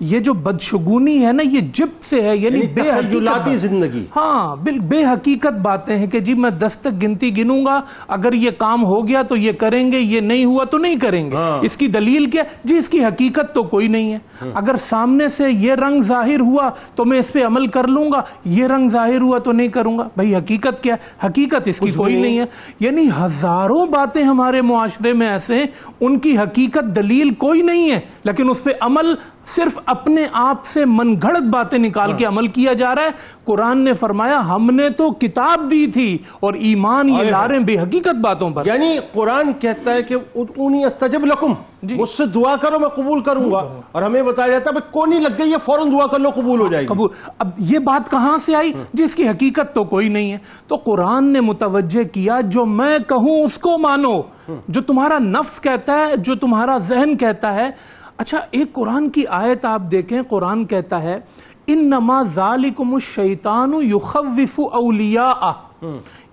یہ جو بدشگونی ہے نا یہ جبت سے ہے، یعنی بے تخیلاتی زندگی. ہاں بے حقیقت باتیں ہیں کہ جی میں 10 تک گنتی گنوں گا، اگر یہ کام ہو گیا تو یہ کریں گے، یہ نہیں ہوا تو نہیں کریں گے. اس کی دلیل کیا؟ جی اس کی حقیقت تو کوئی نہیں ہے. اگر سامنے سے یہ رنگ ظاہر ہوا تو میں اس پہ عمل کر لوں گا، یہ رنگ ظاہر ہوا تو نہیں کروں گا. بھائی حقیقت کیا ہے؟ حقیقت اس کی کوئی نہیں ہے. یعنی ہزاروں باتیں ہمارے معاشرے میں ایسے ہیں ان کی حقیقت دلیل کوئی نہیں ہے، لیکن اس پہ عمل صرف اپنے آپ سے من گھڑت باتیں نکال کے عمل کیا جا رہا ہے. قرآن نے فرمایا ہم نے تو کتاب دی تھی اور ایمان یہ لا رہے ہیں بے حقیقت باتوں پر. یعنی قرآن کہتا ہے کہ ادعونی استجب لکم، مجھ سے دعا کرو میں قبول کروں گا، اور ہمیں بتایا جاتا ہے کونی لگ گئی ہے فوراً دعا کر لو قبول ہو جائے گی. قبول. اب یہ بات کہاں سے آئی؟ جس کی حقیقت تو کوئی نہیں ہے. تو قرآن نے متوجہ کیا جو میں کہوں اس کو مانو، جو تمہارا نفس کہتا ہے، جو تمہارا ذہن کہتا ہے. اچھا ایک قرآن کی آیت آپ دیکھیں، قرآن کہتا ہے انما ذالکم الشیطان یخوف اولیاء،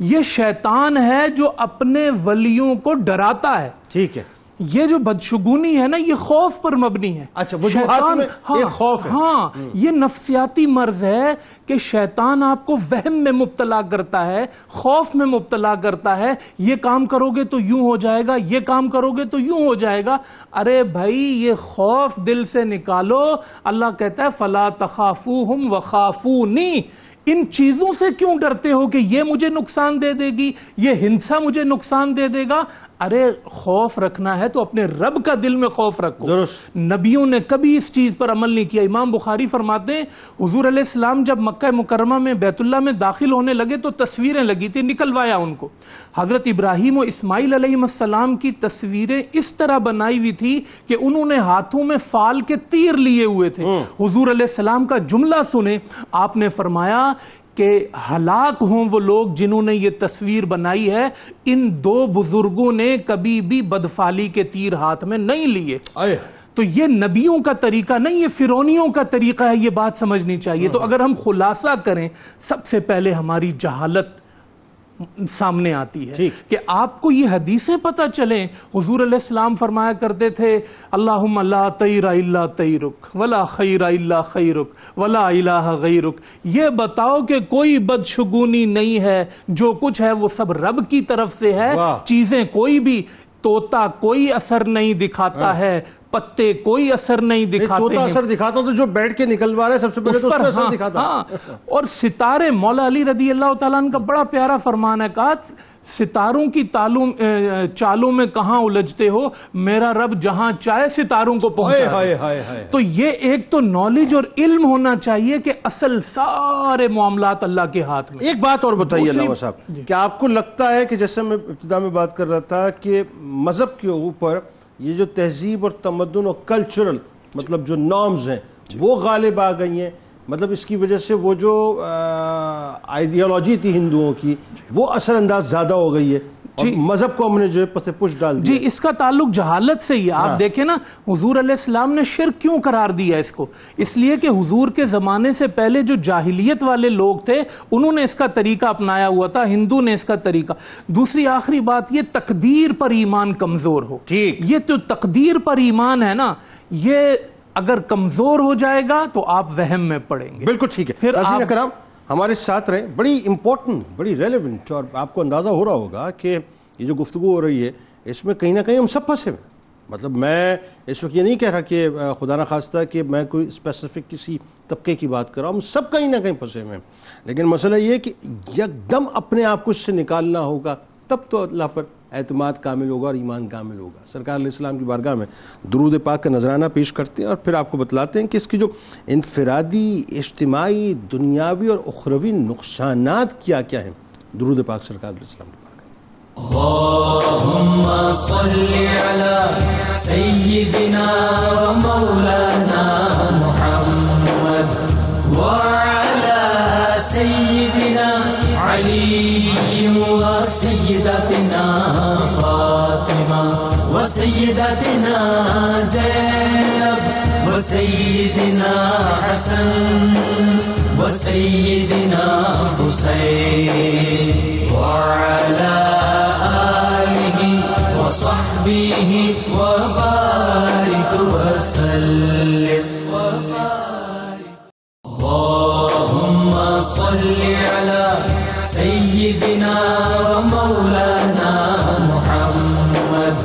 یہ شیطان ہے جو اپنے ولیوں کو ڈراتا ہے. ٹھیک ہے. یہ جو بدشگونی ہے نا یہ خوف پر مبنی ہے. اچھا وجوہات میں ایک خوف ہے. ہاں یہ نفسیاتی مرض ہے کہ شیطان آپ کو وہم میں مبتلا کرتا ہے، خوف میں مبتلا کرتا ہے. یہ کام کرو گے تو یوں ہو جائے گا، یہ کام کرو گے تو یوں ہو جائے گا. ارے بھائی یہ خوف دل سے نکالو. اللہ کہتا ہے فلا تخافوہم وخافونی، ان چیزوں سے کیوں ڈرتے ہو کہ یہ مجھے نقصان دے دے گی، یہ ہنسا مجھے نقصان دے دے گا. ارے خوف رکھنا ہے تو اپنے رب کا دل میں خوف رکھو. درست. نبیوں نے کبھی اس چیز پر عمل نہیں کیا. امام بخاری فرماتے ہیں حضور علیہ السلام جب مکہ مکرمہ میں بیت اللہ میں داخل ہونے لگے تو تصویریں لگی تھی، نکلوایا ان کو. حضرت ابراہیم و اسماعیل علیہ السلام کی تصویریں اس طرح بنائی ہوئی تھی کہ انہوں نے ہاتھوں میں فال کے تیر لیے ہوئے تھے. حضور علیہ السلام کا جملہ سنیں، آپ نے فرمایا کہ ہلاک ہوں وہ لوگ جنہوں نے یہ تصویر بنائی ہے. ان دو بزرگوں نے کبھی بھی بدفالی کے تیر ہاتھ میں نہیں لیے. تو یہ نبیوں کا طریقہ نہیں، یہ فرعونیوں کا طریقہ ہے. یہ بات سمجھنی چاہیے. تو اگر ہم خلاصہ کریں، سب سے پہلے ہماری جہالت سامنے آتی ہے کہ آپ کو یہ حدیثیں پتہ چلیں. حضور علیہ السلام فرمایا کرتے تھے اللہم لا طیر الا طیرک ولا خیر الا خیرک ولا الہ غیرک. یہ بتاؤ کہ کوئی بدشگونی نہیں ہے، جو کچھ ہے وہ سب رب کی طرف سے ہے. چیزیں کوئی بھی، طوطا کوئی اثر نہیں دکھاتا ہے، پتے کوئی اثر نہیں دکھاتے ہیں. طوطا اثر دکھاتا تو جو بیٹھ کے نکلوا رہا ہے سب سے پہلے تو اس پر اثر دکھاتا. اور ستارے، مولا علی رضی اللہ تعالیٰ عنہ کا بڑا پیارا فرمان ہے، کہا ستاروں کی چالوں میں کہاں الجھتے ہو، میرا رب جہاں چاہے ستاروں کو پہنچا دے. تو یہ ایک تو نالج اور علم ہونا چاہیے کہ اصل سارے معاملات اللہ کے ہاتھ میں. ایک بات اور بتائیے علامہ صاحب، کیا آپ کو لگتا ہے کہ جیسے میں ابتدا میں بات کر رہا تھا کہ مذہب کے اوپر یہ جو تہذیب اور تمدن اور کلچرل مطلب جو نارمز ہیں وہ غالب آ گئی ہیں، مطلب اس کی وجہ سے وہ جو آئیڈیالوجی تھی ہندوؤں کی وہ اثر انداز زیادہ ہو گئی ہے اور مذہب کو ہم نے جو ہے پس پش ڈال دیا. جی اس کا تعلق جہالت سے ہی ہے. آپ دیکھیں نا حضور علیہ السلام نے شرک کیوں قرار دیا اس کو؟ اس لیے کہ حضور کے زمانے سے پہلے جو جاہلیت والے لوگ تھے انہوں نے اس کا طریقہ اپنایا ہوا تھا، ہندو نے اس کا طریقہ. دوسری آخری بات یہ تقدیر پر ایمان کمزور ہو. یہ تو تقدیر پر ایمان ہے نا، یہ اگر کمزور ہو جائے گا تو آپ وہم میں پڑیں گے. بالکل ٹھیک ہے. پھر ناظرین کرام ہمارے ساتھ رہیں، بڑی امپورٹنٹ، بڑی ریلیونٹ، اور آپ کو اندازہ ہو رہا ہوگا کہ یہ جو گفتگو ہو رہی ہے اس میں کہیں نہ کہیں ہم سب پھنسے ہوئے. مطلب میں اس وقت یہ نہیں کہہ رہا کہ خدا نہ خواستہ کہ میں کوئی اسپیسیفک کسی طبقے کی بات کر رہا ہوں، ہم سب کہیں نہ کہیں پھنسے ہوئے ہیں. لیکن مسئلہ یہ کہ یک دم اپنے آپ کو اس سے نکالنا ہوگا، تب تو اللہ پر اعتماد کامل ہوگا اور ایمان کامل ہوگا. سرکار علیہ السلام کی بارگاہ میں درود پاک کا نذرانہ پیش کرتے ہیں اور پھر آپ کو بتلاتے ہیں کہ اس کی جو انفرادی، اجتماعی، دنیاوی اور اخروی نقصانات کیا کیا ہیں. درود پاک سرکار علیہ السلام کی بارگاہ. اللهم صل على سيدنا ومولانا محمد وعلى سيدنا علي وسيدتنا فاطمة وسيدتنا زينب وسيدنا حسن وسيدنا حسين وعلى آله وصحبه وبارك وسلم. وصل على سيدنا ومولانا محمد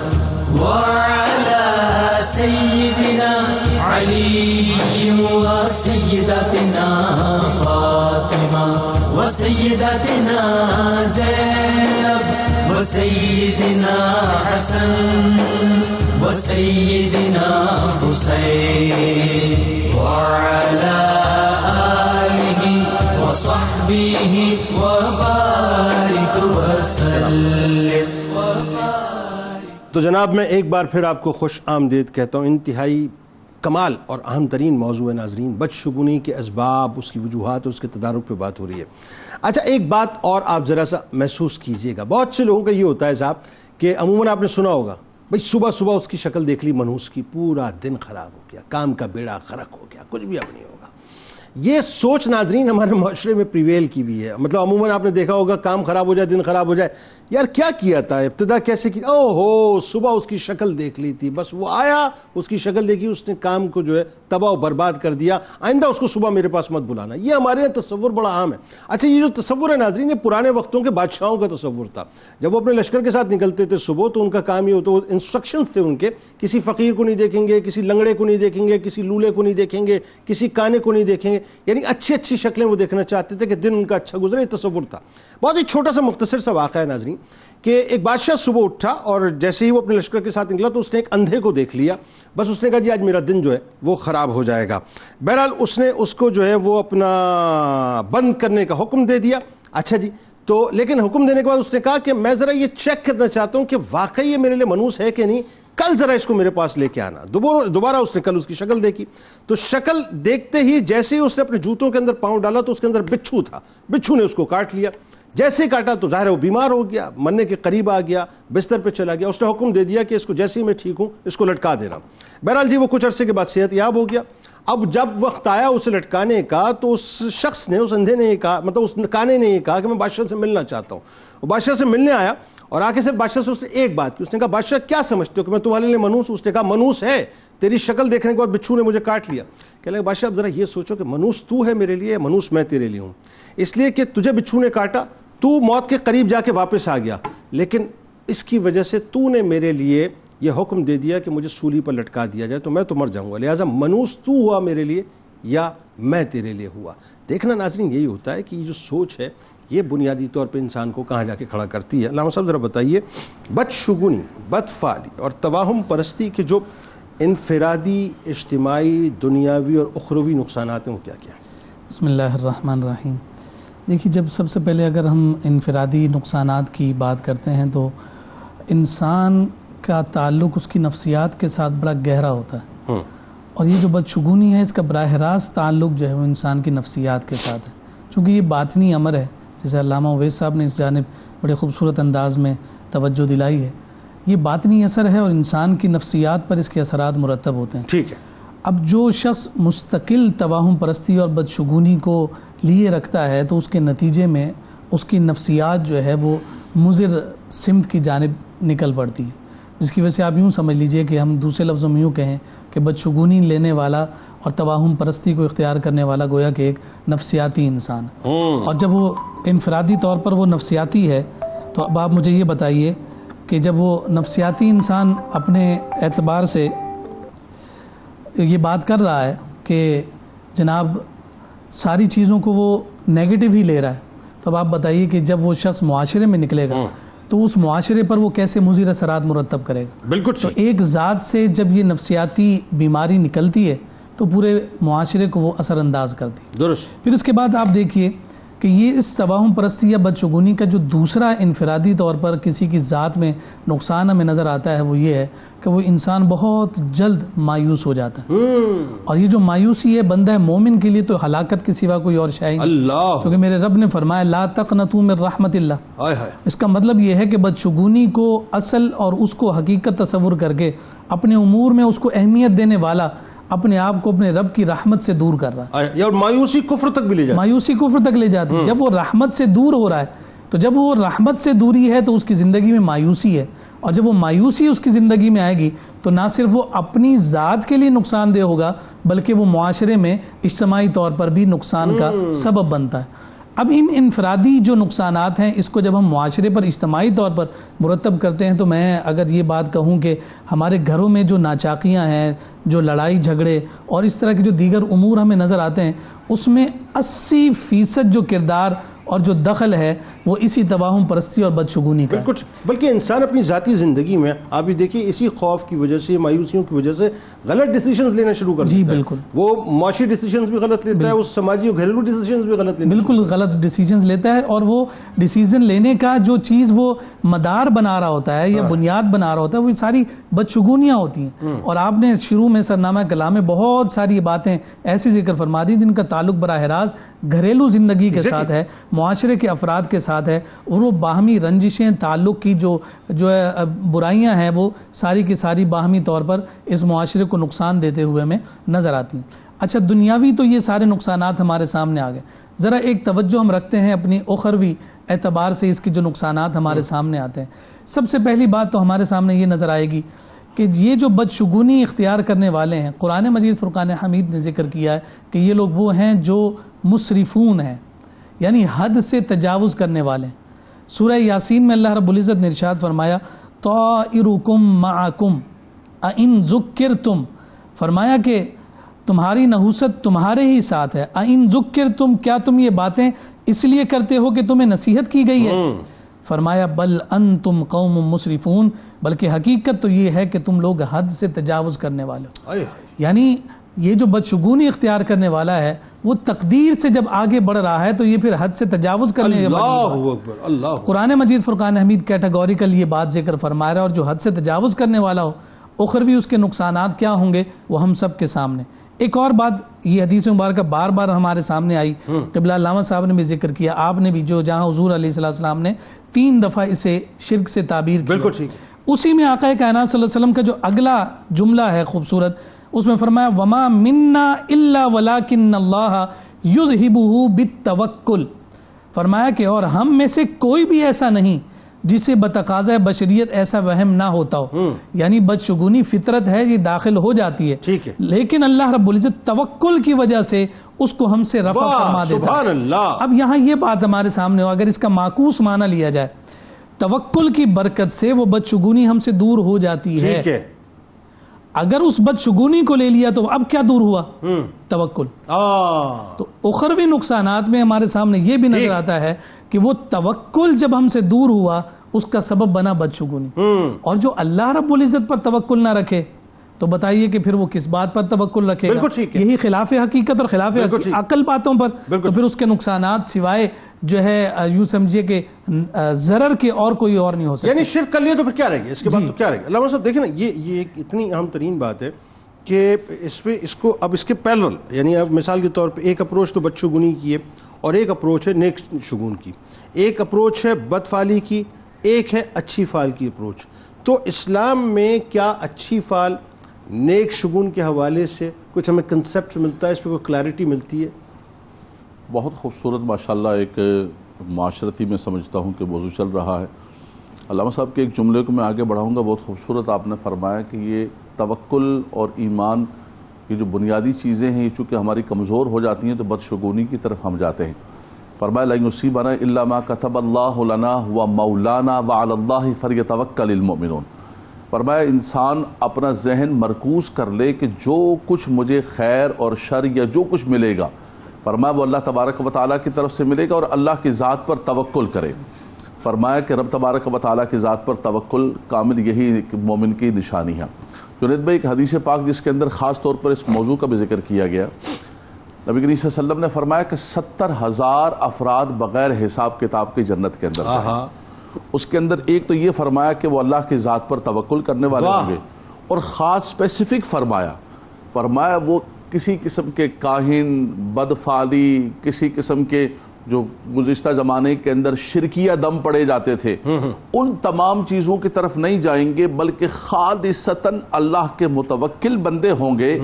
وعلى سيدنا علي وسيدتنا فاطمة وسيدتنا زينب وسيدنا حسن وسيدنا حسين وعلى آله وصحبه وبارك وسلم. تو جناب میں ایک بار پھر آپ کو خوش آمدید کہتا ہوں. انتہائی کمال اور اہم ترین موضوع ہے ناظرین، بدشگونی کے اسباب، اس کی وجوہات اور اس کے تدارک پہ بات ہو رہی ہے. اچھا ایک بات اور آپ ذرا سا محسوس کیجئے گا، بہت سے لوگوں کا یہ ہوتا ہے صاحب کہ عموماً آپ نے سنا ہوگا بھئی صبح صبح اس کی شکل دیکھ لی منحوس کی، پورا دن خراب ہو گیا، کام کا بیڑا غرق ہو گیا، کچھ بھی اب نہیں ہوگا. یہ سوچ ناظرین ہمارے معاشرے میں پریویل کی بھی ہے. مطلب عموماً آپ نے دیکھا ہوگا کام خراب ہو جائے، دن خراب ہو جائے، یار کیا کیا تھا، ابتدا کیسے کی، او ہو صبح اس کی شکل دیکھ لی تھی، بس وہ آیا اس کی شکل دیکھی، اس نے کام کو جو ہے تباہ و برباد کر دیا، آئندہ اس کو صبح میرے پاس مت بلانا. یہ ہمارے یہاں تصور بڑا عام ہے. اچھا یہ جو تصور ہے ناظرین یہ پرانے وقتوں کے بادشاہوں کا تصور تھا. جب وہ اپنے لشکر کے ساتھ نکلتے تھے صبح تو ان کا کام یہ ہوتا، وہ انسٹرکشنز تھے ان کے، کسی فقیر کو نہیں دیکھیں گے، کسی لنگڑے کو نہیں دیکھیں گے، کسی لولے کو نہیں دیکھیں گے، کسی کانے کو نہیں دیکھیں گے، یعنی اچھی اچھی شکلیں وہ دیکھنا چاہتے تھے کہ دن ان کا اچھا گزرے. یہ تصور تھا. بہت ہی چھوٹا سا مختصر سا واقعہ ہے ناظرین کہ ایک بادشاہ صبح اٹھا اور جیسے ہی وہ اپنے لشکر کے ساتھ نکلا تو اس نے ایک اندھے کو دیکھ لیا. بس اس نے کہا جی آج میرا دن جو ہے وہ خراب ہو جائے گا. بہرحال اس نے اس کو جو ہے وہ اپنا بند کرنے کا حکم دے دیا. اچھا جی تو لیکن حکم دینے کے بعد اس نے کہا کہ میں ذرا یہ چیک کرنا چاہتا ہوں کہ واقعی یہ میرے لیے منحوس ہے کہ نہیں، کل ذرا اس کو میرے پاس لے کے آنا. دوبارہ اس نے کل اس کی شکل دیکھی تو شکل دیکھتے ہی جیسے ہی اس نے اپنے جوتوں کے اندر پاؤں ڈالا تو اس کے اندر بچھو تھا. بچھو نے اس کو کاٹ لیا. جیسے کاٹا تو ظاہر ہے وہ بیمار ہو گیا، مرنے کے قریب آ گیا، بستر پہ چلا گیا. اس نے حکم دے دیا کہ اس کو جیسے ہی میں ٹھیک ہوں اس کو لٹکا دینا. بہرحال جی وہ کچھ عرصے کے بعد صحت یاب ہو گیا. اب جب وقت آیا اسے لٹکانے کا تو اس شخص نے، اس اندھے نے یہ کہا، مطلب اس کانے نے یہ کہا کہ میں بادشاہ سے ملنا چاہتا ہوں. وہ بادشاہ سے ملنے آیا اور آ کے صرف بادشاہ سے اس نے ایک بات کی. اس نے کہا بادشاہ کیا سمجھتے ہو کہ میں تمہارے لیے منحوس ہوں؟ اس نے کہا منحوس ہے، تیری شکل دیکھنے کے بعد بچھو نے مجھے کاٹ لیا. کہنے لگا بادشاہ اب ذرا یہ سوچو کہ منحوس تو ہے میرے لیے، منحوس میں تیرے لیے ہوں. اس لیے کہ تجھے بچھو نے کاٹا، تو موت کے قریب جا کے واپس آ گیا، لیکن اس کی وجہ سے تو نے میرے لیے یہ حکم دے دیا کہ مجھے سولی پر لٹکا دیا جائے تو میں تو مر جاؤں گا. لہٰذا منحوس تو ہوا میرے لیے یا میں تیرے لیے ہوا. دیکھنا ناظرین یہی ہوتا ہے کہ یہ جو سوچ ہے یہ بنیادی طور پہ انسان کو کہاں جا کے کھڑا کرتی ہے. علامہ صاحب ذرا بتائیے بدشگونی، بدفعلی اور توہم پرستی کے جو انفرادی، اجتماعی، دنیاوی اور اخروی نقصانات ہیں وہ کیا کیا ہیں؟ بسم اللہ الرحمن الرحیم. دیکھیے جب سب سے پہلے اگر ہم انفرادی نقصانات کی بات کرتے ہیں تو انسان کا تعلق اس کی نفسیات کے ساتھ بڑا گہرا ہوتا ہے، اور یہ جو بدشگونی ہے اس کا براہ راست تعلق جو ہے وہ انسان کی نفسیات کے ساتھ ہے. چونکہ یہ باطنی امر ہے، جیسے علامہ اویس صاحب نے اس جانب بڑے خوبصورت انداز میں توجہ دلائی ہے. یہ باطنی اثر ہے اور انسان کی نفسیات پر اس کے اثرات مرتب ہوتے ہیں. ٹھیک ہے. اب جو شخص مستقل توہم پرستی اور بدشگونی کو لیے رکھتا ہے تو اس کے نتیجے میں اس کی نفسیات جو ہے وہ مضر سمت کی جانب نکل پڑتی ہے، جس کی وجہ سے آپ یوں سمجھ لیجئے کہ ہم دوسرے لفظوں میں یوں کہیں کہ بدشگونی لینے والا اور توہم پرستی کو اختیار کرنے والا گویا کہ ایک نفسیاتی انسان ہے. اور جب وہ انفرادی طور پر وہ نفسیاتی ہے تو اب آپ مجھے یہ بتائیے کہ جب وہ نفسیاتی انسان اپنے اعتبار سے یہ بات کر رہا ہے کہ جناب ساری چیزوں کو وہ نیگیٹو ہی لے رہا ہے، تو اب آپ بتائیے کہ جب وہ شخص معاشرے میں نکلے گا تو اس معاشرے پر وہ کیسے مضر اثرات مرتب کرے گا. بالکل. تو ایک ذات سے جب یہ نفسیاتی بیماری نکلتی ہے تو پورے معاشرے کو وہ اثر انداز کرتی ہے. درست. پھر اس کے بعد آپ دیکھیے کہ یہ اس توہم پرستی یا بدشگونی کا جو دوسرا انفرادی طور پر کسی کی ذات میں نقصان ہمیں نظر آتا ہے وہ یہ ہے کہ وہ انسان بہت جلد مایوس ہو جاتا ہے. اور یہ جو مایوسی ہے بندہ مومن کے لیے تو ہلاکت کے سوا کوئی اور شے نہیں. اللہ. کیونکہ میرے رب نے فرمایا لا تقنطوا من رحمت اللہ. اس کا مطلب یہ ہے کہ بدشگونی کو اصل اور اس کو حقیقت تصور کر کے اپنے امور میں اس کو اہمیت دینے والا اپنے آپ کو اپنے رب کی رحمت سے دور کر رہا ہے. اور مایوسی کفر تک بھی لے جاتی. مایوسی کفر تک لے جاتی ہے. جب وہ رحمت سے دور ہو رہا ہے تو جب وہ رحمت سے دوری ہے تو اس کی زندگی میں مایوسی ہے، اور جب وہ مایوسی اس کی زندگی میں آئے گی تو نہ صرف وہ اپنی ذات کے لیے نقصان دہ ہوگا بلکہ وہ معاشرے میں اجتماعی طور پر بھی نقصان کا سبب بنتا ہے۔ اب ان انفرادی جو نقصانات ہیں اس کو جب ہم معاشرے پر اجتماعی طور پر مرتب کرتے ہیں تو میں اگر یہ بات کہوں کہ ہمارے گھروں میں جو ناچاکیاں ہیں، جو لڑائی جھگڑے اور اس طرح کے جو دیگر امور ہمیں نظر آتے ہیں، اس میں 80% جو کردار اور جو دخل ہے وہ اسی تواہم پرستی اور بدشگونی کا ہے۔ بالکل، بلکہ انسان اپنی ذاتی زندگی میں آپ بھی دیکھیے اسی خوف کی وجہ سے، مایوسیوں کی وجہ سے غلط ڈیسیشنز لینا شروع کر دیتا ہے۔ جی بالکل، وہ معاشی ڈیسیشنز بھی غلط لیتا ہے، وہ سماجی اور گھریلو ڈیسیشنز بھی غلط لیتا ہے، بالکل غلط ڈیسیجنز لیتا ہے، اور وہ ڈیسیجن لینے کا جو چیز وہ مدار بنا رہا ہوتا ہے یا بنیاد بنا رہا ہوتا ہے وہ ساری بدشگونیاں ہوتی ہیں۔ اور آپ نے شروع میں سرنامہ کلام میں بہت ساری باتیں ایسی ذکر فرما دی جن کا تعلق براہ راست گھریلو زندگی کے ساتھ ہے، معاشرے کے افراد کے ساتھ ہے، اور وہ باہمی رنجشیں، تعلق کی جو برائیاں ہیں وہ ساری کی ساری باہمی طور پر اس معاشرے کو نقصان دیتے ہوئے ہمیں نظر آتی ہیں۔ اچھا، دنیاوی تو یہ سارے نقصانات ہمارے سامنے آ گئے، ذرا ایک توجہ ہم رکھتے ہیں اپنی اخروی اعتبار سے اس کے جو نقصانات ہمارے سامنے آتے ہیں۔ سب سے پہلی بات تو ہمارے سامنے یہ نظر آئے گی کہ یہ جو بدشگونی اختیار کرنے والے ہیں، قرآن مجید فرقان حمید نے ذکر کیا ہے کہ یہ لوگ وہ ہیں جو مسرفون ہیں، یعنی حد سے تجاوز کرنے والے ہیں۔ سورہ یاسین میں اللہ رب العزت نے ارشاد فرمایا طائرکم معکم ان ذکرتم، فرمایا کہ تمہاری نحوست تمہارے ہی ساتھ ہے۔ ان ذکرتم، کیا تم یہ باتیں اس لیے کرتے ہو کہ تمہیں نصیحت کی گئی ہے؟ فرمایا بل انتم قوم مسرفون، بلکہ حقیقت تو یہ ہے کہ تم لوگ حد سے تجاوز کرنے والے ہو۔ یعنی یہ جو بدشگونی اختیار کرنے والا ہے وہ تقدیر سے جب آگے بڑھ رہا ہے تو یہ پھر حد سے تجاوز کرنے کے اللہ قرآن مجید فرقان حمید کیٹیگوریکل یہ بات ذکر فرما رہا ہے، اور جو حد سے تجاوز کرنے والا ہو اخروی اس کے نقصانات کیا ہوں گے وہ ہم سب کے سامنے۔ ایک اور بات یہ حدیث مبارکہ بار بار ہمارے سامنے آئی، قبلہ علامہ صاحب نے بھی ذکر کیا، آپ نے بھی، جو جہاں حضور علیہ السلام نے 3 دفعہ اسے شرک سے تعبیر کیا، بالکل ٹھیک، اسی میں آقا کائنات صلی اللہ علیہ وسلم کا جو اگلا جملہ ہے خوبصورت، اس میں فرمایا وما منا الا ولکن اللہ یذہبہ بالتوکل، فرمایا کہ اور ہم میں سے کوئی بھی ایسا نہیں جسے بتقاضۂ بشریت ایسا وہم نہ ہوتا ہو، یعنی بدشگونی فطرت ہے، یہ داخل ہو جاتی ہے، ٹھیک ہے، لیکن اللہ رب العزت توکل کی وجہ سے اس کو ہم سے رفع فرما دیتا ہے۔ سبحان اللہ۔ اب یہاں یہ بات ہمارے سامنے ہو، اگر اس کا معکوس معنی لیا جائے، توکل کی برکت سے وہ بدشگونی ہم سے دور ہو جاتی ہے۔ ٹھیک ہے، اگر اس بدشگونی کو لے لیا تو اب کیا دور ہوا؟ توکل۔ تو اخروی نقصانات میں ہمارے سامنے یہ بھی نظر آتا ہے کہ وہ توکل جب ہم سے دور ہوا اس کا سبب بنا بدشگونی، اور جو اللہ رب العزت پر توکل نہ رکھے تو بتائیے کہ پھر وہ کس بات پر توکل رکھے گا؟ یہی خلاف حقیقت اور خلاف عقل باتوں پر، تو پھر اس کے نقصانات سوائے جو ہے یوں سمجھیے کہ ضرر کے اور کوئی اور نہیں ہو سکتا۔ یعنی شرک کر لیا تو پھر کیا رہے گا، اس کے بعد تو کیا رہے گا؟ علامہ صاحب دیکھیں نا، یہ ایک اتنی اہم ترین بات ہے کہ اس کو اب اس کے پیرل، یعنی اب مثال کے طور پہ ایک اپروچ تو بدشگونی کی ہے اور ایک اپروچ ہے نیک شگون کی، ایک اپروچ ہے بد فعلی کی، ایک ہے اچھی فعل کی اپروچ۔ تو اسلام میں کیا اچھی فعل نیک شگون کے حوالے سے کچھ ہمیں کنسپٹ ملتا ہے، اس پہ کوئی کلیئرٹی ملتی ہے؟ بہت خوبصورت ماشاءاللہ ایک معاشرتی میں سمجھتا ہوں کہ موضوع چل رہا ہے۔ علامہ صاحب کے ایک جملے کو میں آگے بڑھاؤں گا، بہت خوبصورت آپ نے فرمایا کہ یہ توکل اور ایمان، یہ جو بنیادی چیزیں ہیں، یہ چونکہ ہماری کمزور ہو جاتی ہیں تو بدشگونی کی طرف ہم جاتے ہیں۔ فرمایا لَن يُصِيبَنَا إِلَّا مَا كَتَبَ اللَّهُ لَنَا هُوَ مَوْلَانَا وَعَلَى اللَّهِ فَلْيَتَوَكَّلِ الْمُؤْمِنُونَ۔ فرمایا انسان اپنا ذہن مرکوز کر لے کہ جو کچھ مجھے خیر اور شر یا جو کچھ ملے گا، فرمایا وہ اللہ تبارک و تعالیٰ کی طرف سے ملے گا، اور اللہ کی ذات پر توکل کرے۔ فرمایا کہ رب تبارک و تعالیٰ کی ذات پر توکل کامل یہی مومن کی نشانی ہے۔ جنید بھائی، ایک حدیث پاک جس کے اندر خاص طور پر اس موضوع کا بھی ذکر کیا گیا، نبی کریم صلی اللہ علیہ وسلم نے فرمایا کہ 70,000 افراد بغیر حساب کتاب کی جنت کے اندر ہیں۔ اس کے اندر ایک تو یہ فرمایا کہ وہ اللہ کی ذات پر توکل کرنے والے ہوں گے، اور خاص اسپیسیفک فرمایا وہ کسی قسم کے کاہن، بدفعلی، کسی قسم کے جو گزشتہ زمانے کے اندر شرکیہ دم پڑے جاتے تھے، ان تمام چیزوں کی طرف نہیں جائیں گے، بلکہ خالصتاً اللہ کے متوکل بندے ہوں گے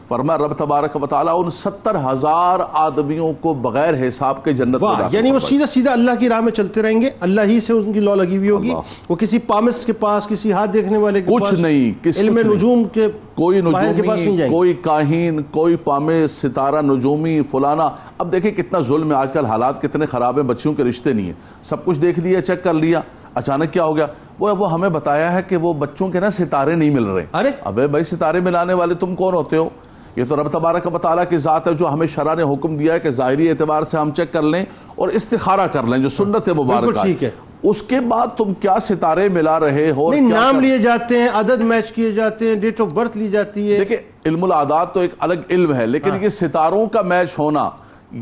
فرمایا رب تبارک و تعالیٰ ان 70,000 آدمیوں کو بغیر حساب کے جنت میں داخل یعنی وہ فرمائے۔ سیدھا سیدھا اللہ کی راہ میں چلتے رہیں گے، اللہ ہی سے ان کی لو لگی ہوئی ہوگی، وہ کسی پامسٹ کے پاس، کسی ہاتھ دیکھنے والے کے پاس، کچھ نہیں، علم نجوم کے کوئی ماہر کے پاس نہیں نجومی، جائیں گے۔ کوئی کاہین، کوئی پامے ستارہ نجومی فلانا۔ اب دیکھیں کتنا ظلم ہے آج کل، حالات کتنے خراب ہیں، بچیوں کے رشتے نہیں ہیں، سب کچھ دیکھ لیا، چیک کر لیا، اچانک کیا ہو گیا؟ وہ ہمیں بتایا ہے کہ وہ بچوں کے نا ستارے نہیں مل رہے۔ ارے ابے بھائی ستارے ملانے والے تم کون ہوتے ہو؟ یہ تو رب تبارک و تعالیٰ کی ذات ہے جو ہمیں شرع نے حکم دیا ہے کہ ظاہری اعتبار سے ہم چیک کر لیں اور استخارہ کر لیں، جو سنت مبارکہ ٹھیک ہے۔ اس کے بعد تم کیا ستارے ملا رہے ہو؟ نہیں، نام لیے جاتے ہیں، عدد میچ کیے جاتے ہیں، ڈیٹ آف برتھ لی جاتی ہے۔ دیکھیں علم العادات تو ایک الگ علم ہے، لیکن یہ ستاروں کا میچ ہونا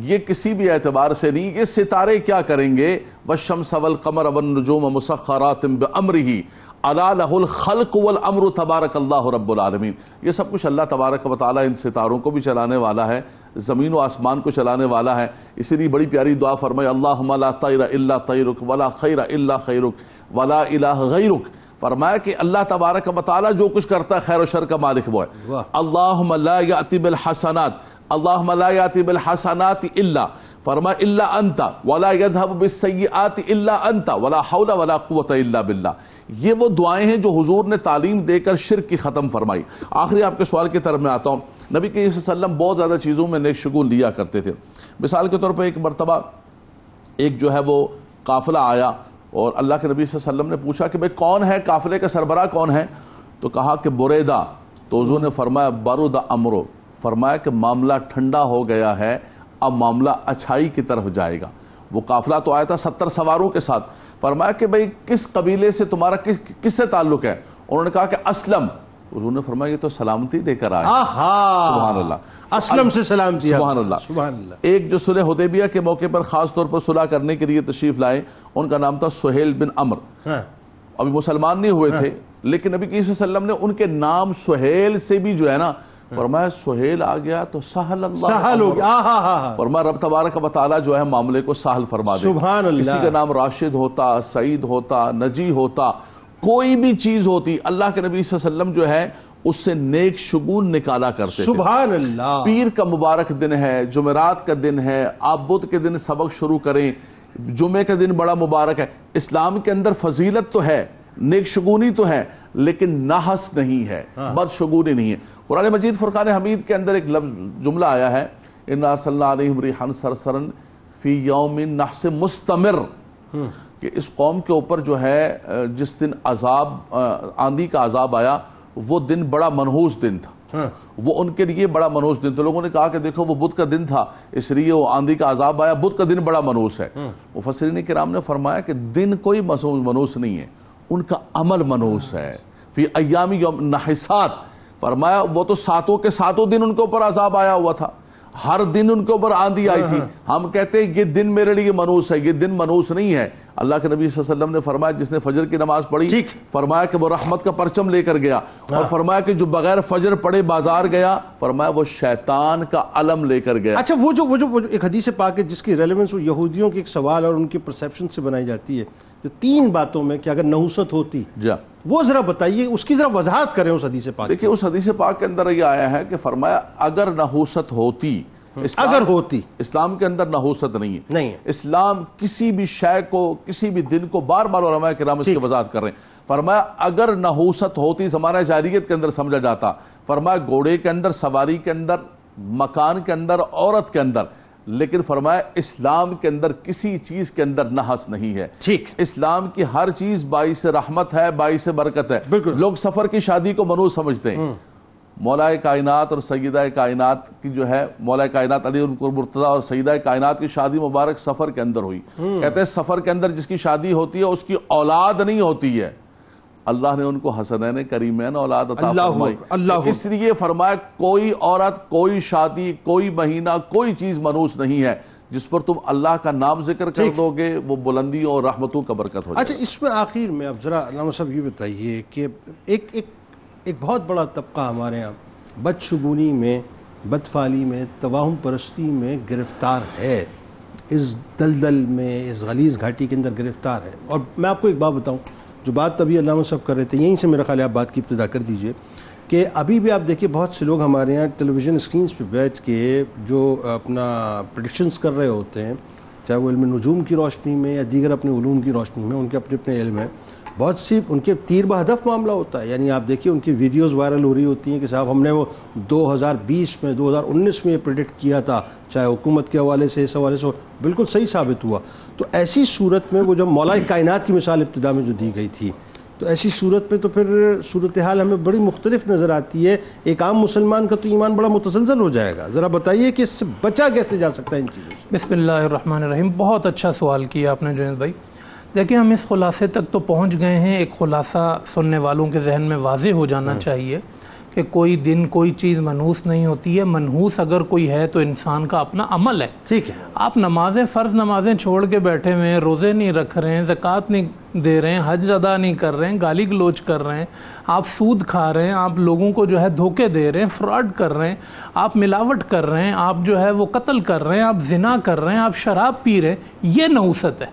یہ کسی بھی اعتبار سے نہیں۔ یہ ستارے کیا کریں گے؟ والشمس والقمر والنجوم مسخرات بامرہ الا لہ الخلق والامر تبارک اللہ رب العالمین۔ یہ سب کچھ اللہ تبارک و تعالیٰ ان ستاروں کو بھی چلانے والا ہے، زمین و آسمان کو چلانے والا ہے۔ اسی لیے بڑی پیاری دعا فرمائے اللہم لا طیر الا طیرک ولا خیر الا خیرک ولا الہ غیرک۔ فرمایا کہ اللہ تبارک و تعالیٰ جو کچھ کرتا ہے خیر و شر کا مالک وہ ہے۔ اللہم لا یأتی بالحسنات، اللہم لا یأتی بالحسنات الا، فرمایا الا انت، ولا یذهب بالسیئات الا انت، ولا حول ولا قوت الا باللہ۔ یہ وہ دعائیں ہیں جو حضور نے تعلیم دے کر شرک کی ختم فرمائی۔ آخری آپ کے سوال کی طرف میں آتا ہوں۔ نبی کریم صلی اللہ علیہ وسلم بہت زیادہ چیزوں میں نیک شگون لیا کرتے تھے۔ مثال کے طور پر ایک مرتبہ ایک جو ہے وہ قافلہ آیا اور اللہ کے نبی صلی اللہ علیہ وسلم نے پوچھا کہ بھئی کون ہے قافلے کا سربراہ کون ہے؟ تو کہا کہ بریدہ۔ تو حضور نے فرمایا برد امرو، فرمایا کہ معاملہ ٹھنڈا ہو گیا ہے، اب معاملہ اچھائی کی طرف جائے گا۔ وہ قافلہ تو آیا تھا 70 سواروں کے ساتھ۔ فرمایا کہ بھئی کس قبیلے سے تمہارا کس سے تعلق ہے؟ انہوں نے کہا کہ اسلم۔ حضور نے فرمایا یہ تو سلامتی دے کر آئے۔ سبحان اللہ، اسلم سے سلامتی۔ سبحان اللہ۔ سبحان اللہ۔ ایک جو صلح حدیبیہ کے موقع پر خاص طور پر صلح کرنے کے لیے تشریف لائے، ان کا نام تھا سہیل بن عمر۔ ابھی مسلمان نہیں ہوئے تھے، لیکن نبی صلی اللہ علیہ وسلم نے ان کے نام سہیل سے بھی جو ہے نا فرمایا سہیل آ گیا تو سہل اللہ، سہل ہو گیا۔ فرمایا رب تبارک و تعالیٰ جو ہے معاملے کو سہل فرما دے۔ سبحان اللہ۔ کسی کا نام راشد ہوتا، سعید ہوتا، نجی ہوتا، کوئی بھی چیز ہوتی، اللہ کے نبی صلی اللہ علیہ وسلم جو ہے اس سے نیک شگون نکالا کرتے تھے۔ سبحان اللہ۔ پیر کا مبارک دن ہے، جمعرات کا دن ہے، آپ بدھ کے دن سبق شروع کریں، جمعے کا دن بڑا مبارک ہے۔ اسلام کے اندر فضیلت تو ہے، نیک شگونی تو ہے، لیکن نحس نہیں ہے، بدشگونی نہیں ہے۔ قرآن مجید فرقان حمید کے اندر ایک جملہ آیا ہے اِنَّا أَرْسَلْنَا عَلَيْهِمْ رِيحًا صَرْصَرًا فِي يَوْمٍ نَحْسٍ مُسْتَمِرٍ، کہ اس قوم کے اوپر جو ہے جس دن عذاب آندھی کا عذاب آیا وہ دن بڑا منحوس دن تھا، وہ ان کے لیے بڑا منحوس دن تھا۔ لوگوں نے کہا کہ دیکھو وہ بدھ کا دن تھا اس لیے وہ آندھی کا عذاب آیا، بدھ کا دن بڑا منحوس ہے۔ مفسرین کرام نے فرمایا کہ دن کوئی منحوس نہیں ہے، ان کا عمل منحوس ہے۔ فی ایام یوم نحسات، فرمایا وہ تو ساتوں کے ساتوں دن ان کے اوپر عذاب آیا ہوا تھا، ہر دن ان کے اوپر آندھی آئی تھی۔ ہم کہتے ہیں یہ دن میرے لیے منحوس ہے، یہ دن منحوس نہیں ہے۔ اللہ کے نبی صلی اللہ علیہ وسلم نے فرمایا جس نے فجر کی نماز پڑھی فرمایا کہ وہ رحمت کا پرچم لے کر گیا، اور فرمایا کہ جو بغیر فجر پڑھے بازار گیا فرمایا وہ شیطان کا علم لے کر گیا۔ اچھا، وہ جو ایک حدیث پاک ہے جس کی ریلیونس وہ یہودیوں کے ایک سوال اور ان کی پرسیپشن سے بنائی جاتی ہے، جو 3 باتوں میں کہ اگر نحوست ہوتی، وہ ذرا بتائیے، اس کی ذرا وضاحت کریں اس حدیث پاک۔ دیکھیں اس حدیث پاک کے اندر یہ آیا ہے کہ فرمایا اگر نحوست ہوتی، اگر ہوتی، اسلام کے اندر نحوست نہیں نہیں ہے۔ اسلام کسی بھی شے کو، کسی بھی دن کو، بار بار علماء کرام اس کی وضاحت کر رہے ہیں، فرمایا اگر نحوست ہوتی زمانہ جاہلیت کے اندر سمجھا جاتا، فرمایا گھوڑے کے اندر، سواری کے اندر، مکان کے اندر، عورت کے اندر، لیکن فرمایا اسلام کے اندر کسی چیز کے اندر نحس نہیں ہے۔ ٹھیک، اسلام کی ہر چیز باعث رحمت ہے، باعث برکت ہے۔ لوگ سفر کی شادی کو منحوس سمجھتے ہیں۔ مولا کائنات اور سیدہ کائنات کی جو ہے مولا کائنات علی مرتضیٰ اور سیدہ کائنات کی شادی مبارک سفر کے اندر ہوئی۔ کہتے ہیں سفر کے اندر جس کی شادی ہوتی ہے اس کی اولاد نہیں ہوتی ہے، اللہ نے ان کو حسنین کریمین اولاد عطا فرمائی۔ اس لیے فرمایا کوئی عورت، کوئی شادی، کوئی مہینہ، کوئی چیز منحوس نہیں ہے جس پر تم اللہ کا نام ذکر کر دو گے وہ بلندیوں اور رحمتوں کا برکت ہو جائے۔ اچھا، اس میں آخر میں اب ذرا علامہ صاحب یہ بتائیے کہ ایک بہت بڑا طبقہ ہمارے ہاں بدشگونی میں، بدفعالی میں، توہم پرستی میں گرفتار ہے، اس دلدل میں، اس غلیظ گھاٹی کے اندر گرفتار ہے۔ اور میں آپ کو ایک بات بتاؤں، جو بات ابھی علامہ صاحب کر رہے تھے، یہیں سے میرا خیال ہے آپ بات کی ابتدا کر دیجئے کہ ابھی بھی آپ دیکھیے بہت سے لوگ ہمارے یہاں ٹیلی ویژن اسکرینس پہ بیٹھ کے جو اپنا پریڈکشنز کر رہے ہوتے ہیں، چاہے وہ علم نجوم کی روشنی میں یا دیگر اپنے علوم کی روشنی میں، ان کے اپنے اپنے علم ہیں، بہت سی ان کے تیر بہدف معاملہ ہوتا ہے. یعنی آپ دیکھیے ان کی ویڈیوز وائرل ہو رہی ہوتی ہیں کہ صاحب ہم نے وہ 2020 میں 2019 میں یہ پریڈکٹ کیا تھا، چاہے حکومت کے حوالے سے اس حوالے سے بالکل صحیح ثابت ہوا. تو ایسی صورت میں وہ جب مولا کائنات کی مثال ابتدا میں جو دی گئی تھی، تو ایسی صورت میں تو پھر صورتحال ہمیں بڑی مختلف نظر آتی ہے. ایک عام مسلمان کا تو ایمان بڑا متزلزل ہو جائے گا. ذرا بتائیے کہ اس سے بچا کیسے جا سکتا ہے ان چیزوں سے؟ بسم اللہ الرحمن الرحیم. بہت اچھا سوال کیا آپ نے جنید بھائی. دیکھیں ہم اس خلاصے تک تو پہنچ گئے ہیں. ایک خلاصہ سننے والوں کے ذہن میں واضح ہو جانا چاہیے کہ کوئی دن کوئی چیز منحوس نہیں ہوتی ہے. منحوس اگر کوئی ہے تو انسان کا اپنا عمل ہے. ٹھیک ہے. آپ نمازیں، فرض نمازیں چھوڑ کے بیٹھے ہوئے ہیں، روزے نہیں رکھ رہے ہیں، زکوٰۃ نہیں دے رہے ہیں، حج ادا نہیں کر رہے ہیں، گالی گلوچ کر رہے ہیں، آپ سود کھا رہے ہیں، آپ لوگوں کو جو ہے دھوکے دے رہے ہیں، فراڈ کر رہے ہیں، آپ ملاوٹ کر رہے ہیں، آپ جو ہے وہ قتل کر رہے ہیں، آپ زنا کر رہے ہیں، آپ شراب پی رہے ہیں، یہ نحوست ہے.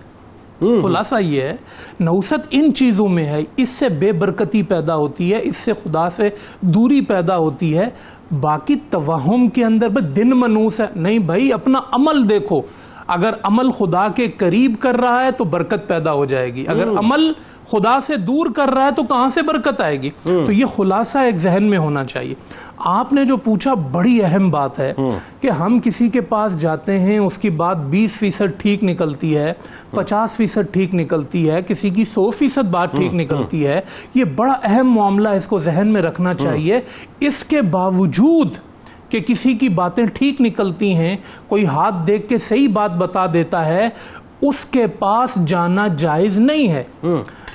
خلاصہ یہ ہے نحوست ان چیزوں میں ہے. اس سے بے برکتی پیدا ہوتی ہے، اس سے خدا سے دوری پیدا ہوتی ہے. باقی توہم کے اندر بس دن منحوس ہے نہیں بھائی. اپنا عمل دیکھو. اگر عمل خدا کے قریب کر رہا ہے تو برکت پیدا ہو جائے گی. اگر عمل خدا سے دور کر رہا ہے تو کہاں سے برکت آئے گی؟ تو یہ خلاصہ ایک ذہن میں ہونا چاہیے. آپ نے جو پوچھا بڑی اہم بات ہے کہ ہم کسی کے پاس جاتے ہیں، اس کی بات 20% ٹھیک نکلتی ہے، 50% ٹھیک نکلتی ہے، کسی کی 100% بات ٹھیک نکلتی ہے. یہ بڑا اہم معاملہ، اس کو ذہن میں رکھنا چاہیے. اس کے باوجود کہ کسی کی باتیں ٹھیک نکلتی ہیں، کوئی ہاتھ دیکھ کے صحیح بات بتا دیتا ہے، اس کے پاس جانا جائز نہیں ہے.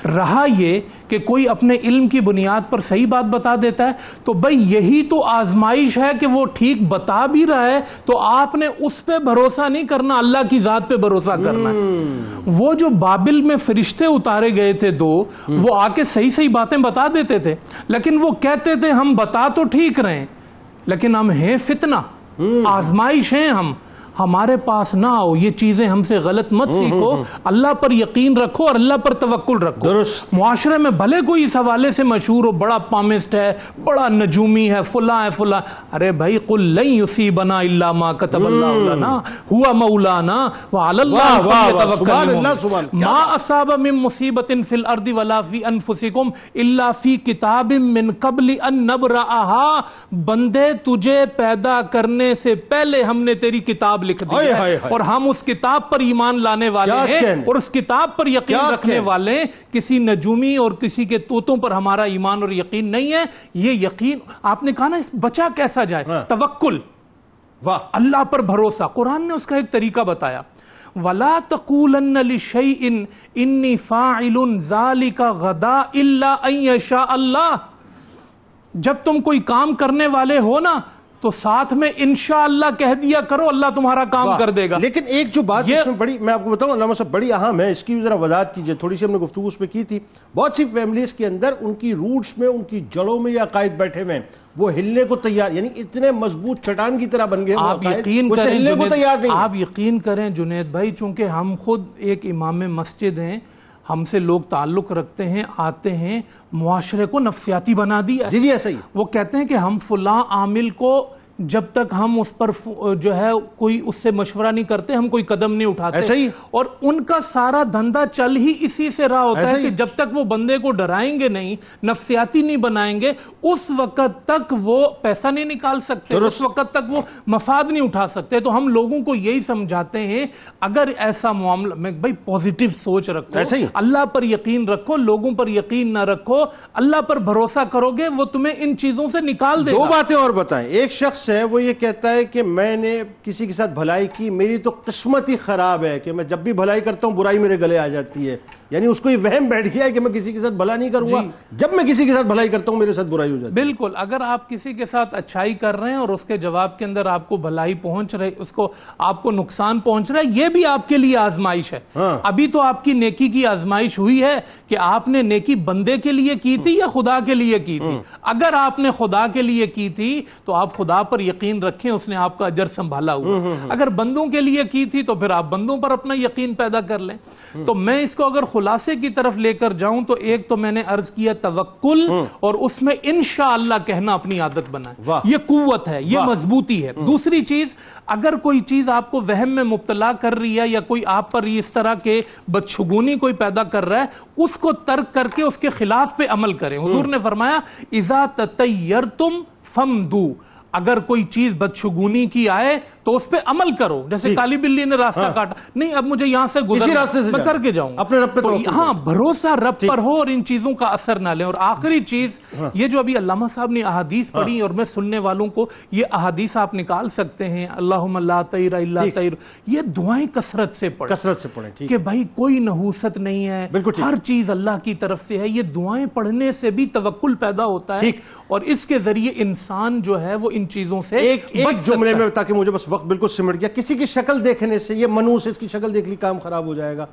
رہا یہ کہ کوئی اپنے علم کی بنیاد پر صحیح بات بتا دیتا ہے، تو بھئی یہی تو آزمائش ہے کہ وہ ٹھیک بتا بھی رہا ہے، تو آپ نے اس پہ بھروسہ نہیں کرنا، اللہ کی ذات پہ بھروسہ کرنا ہے. وہ جو بابل میں فرشتے اتارے گئے تھے دو، وہ آ کے صحیح صحیح باتیں بتا دیتے تھے، لیکن وہ کہتے تھے ہم بتا تو ٹھیک رہے ہیں لیکن ہم ہیں فتنہ، آزمائش ہیں ہم، ہمارے پاس نہ آؤ. یہ چیزیں ہم سے غلط مت سیکھو. اللہ پر یقین رکھو اور اللہ پر توکل رکھو. معاشرے میں بھلے کوئی اس حوالے سے مشہور ہو، بڑا پامسٹ ہے، بڑا نجومی ہے، فلاں ہے فلاں، ارے بھائی قل لن یصیبنا الا ما کتب اللہ لنا هو مولانا وعلی اللہ فلیتوکل المؤمنون. ما اصاب من مصیبت فی الارض ولا فی انفسکم الا فی کتاب من قبل ان نبرأها. بندے تجھے پیدا کرنے سے پہلے ہم نے تیری کتاب لکھ دی ہے، اور ہم اس کتاب پر ایمان لانے والے ہیں اور اس کتاب پر یقین رکھنے والے. کسی نجومی اور کسی کے طوطوں پر ہمارا ایمان اور یقین نہیں ہے. یہ یقین آپ نے کہا نا، اس بچا کیسا جائے؟ توکل، اللہ پر بھروسہ. قرآن نے اس کا ایک طریقہ بتایا، وَلَا تَقُولَنَّ لِشَيْءٍ إِنِّي فَاعِلٌ ذَلِكَ غَدًا إِلَّا أَن يَشَاءَ اللَّهُ. جب تم کوئی کام کرنے والے ہو نا تو ساتھ میں انشاءاللہ کہہ دیا کرو، اللہ تمہارا کام کر دے گا. لیکن ایک جو بات اس میں بڑی، میں آپ کو بتاؤں علامہ صاحب، بڑی اہم ہے، اس کی بھی ذرا وضاحت کیجئے. تھوڑی سی ہم نے گفتگو اس پہ کی تھی. بہت سی فیملیز کے اندر ان کی روٹس میں، ان کی جڑوں میں یہ عقائد بیٹھے ہوئے ہیں، وہ ہلنے کو تیار، یعنی اتنے مضبوط چٹان کی طرح بن گئے. آپ یقین کریں، آپ یقین کریں جنید بھائی، چونکہ ہم خود ایک امام مسجد ہیں، ہم سے لوگ تعلق رکھتے ہیں، آتے ہیں، معاشرے کو نفسیاتی بنا دیا. جی ایسا ہی. وہ کہتے ہیں کہ ہم فلاں عامل کو جب تک ہم اس پر جو ہے کوئی اس سے مشورہ نہیں کرتے، ہم کوئی قدم نہیں اٹھاتے. ایسا ہی. اور ان کا سارا دھندا چل ہی اسی سے رہا ہوتا ہے کہ جب تک وہ بندے کو ڈرائیں گے نہیں، نفسیاتی نہیں بنائیں گے، اس وقت تک وہ پیسہ نہیں نکال سکتے، اس وقت تک وہ مفاد نہیں اٹھا سکتے. تو ہم لوگوں کو یہی سمجھاتے ہیں، اگر ایسا معاملہ میں بھائی پازیٹیو سوچ رکھو، اللہ پر یقین رکھو، لوگوں پر یقین نہ رکھو، اللہ پر بھروسہ کرو گے، وہ تمہیں ان چیزوں سے نکال دے گا. دو باتیں اور بتائیں. ایک شخص ہے وہ یہ کہتا ہے کہ میں نے کسی کے ساتھ بھلائی کی، میری تو قسمت ہی خراب ہے کہ میں جب بھی بھلائی کرتا ہوں برائی میرے گلے آ جاتی ہے. یعنی اس کو یہ وہم بیٹھ گیا ہے کہ میں کسی کے ساتھ بھلا نہیں کروں گا، جب میں کسی کے ساتھ بھلائی کرتا ہوں میرے ساتھ برائی ہو جاتی ہے. بالکل. اگر آپ کسی کے ساتھ اچھائی کر رہے ہیں اور اس کے جواب کے اندر آپ کو بھلائی پہنچ رہی، اس کو آپ کو نقصان پہنچ رہا ہے، یہ بھی آپ کے لیے آزمائش ہے. ابھی تو آپ کی نیکی کی آزمائش ہوئی ہے کہ آپ نے نیکی بندے کے لیے کی تھی یا خدا کے لیے کی تھی. اگر آپ نے خدا کے لیے کی تھی تو آپ خدا پر یقین رکھیں، اس نے آپ کا اجر سنبھالا ہوا. اگر بندوں کے لیے کی تھی تو پھر آپ بندوں پر اپنا یقین پیدا کر لیں. تو میں اس کو اگر خلاصے کی طرف لے کر جاؤں تو ایک تو میں نے عرض کیا توکل، اور اس میں انشاءاللہ کہنا اپنی عادت بنائیں، یہ قوت ہے، یہ مضبوطی ہے۔ دوسری چیز، اگر کوئی چیز آپ کو وہم میں مبتلا کر رہی ہے یا کوئی آپ پر اس طرح کے بدشگونی کوئی پیدا کر رہا ہے، اس کو ترک کر کے اس کے خلاف پہ عمل کریں۔ حضور نے فرمایا اذا تطیرتم فامدوا، اگر کوئی چیز بدشگونی کی آئے تو اس پہ عمل کرو، جیسے کالی بلی نے راستہ کاٹا، نہیں اب مجھے یہاں سے گزرنا، میں کر کے جاؤں، اپنے رب پہ ہاں بھروسہ رب پر ہو اور ان چیزوں کا اثر نہ لیں۔ اور آخری چیز یہ جو ابھی علامہ صاحب نے احادیث پڑھی، اور میں سننے والوں کو یہ احادیث آپ نکال سکتے ہیں، اللہم لا طیر الا طیر، یہ دعائیں کثرت سے پڑھیں کہ بھائی کوئی نحوست نہیں ہے، ہر چیز اللہ کی طرف سے ہے۔ یہ دعائیں پڑھنے سے بھی توکل پیدا ہوتا ہے، اور اس کے ذریعے انسان جو ہے وہ ان چیزوں سے ایک جملے میں، تاکہ مجھے بس وقت بالکل سمٹ گیا، کسی کی شکل دیکھنے سے، یہ منوس اس کی شکل دیکھ لی کام خراب ہو جائے گا۔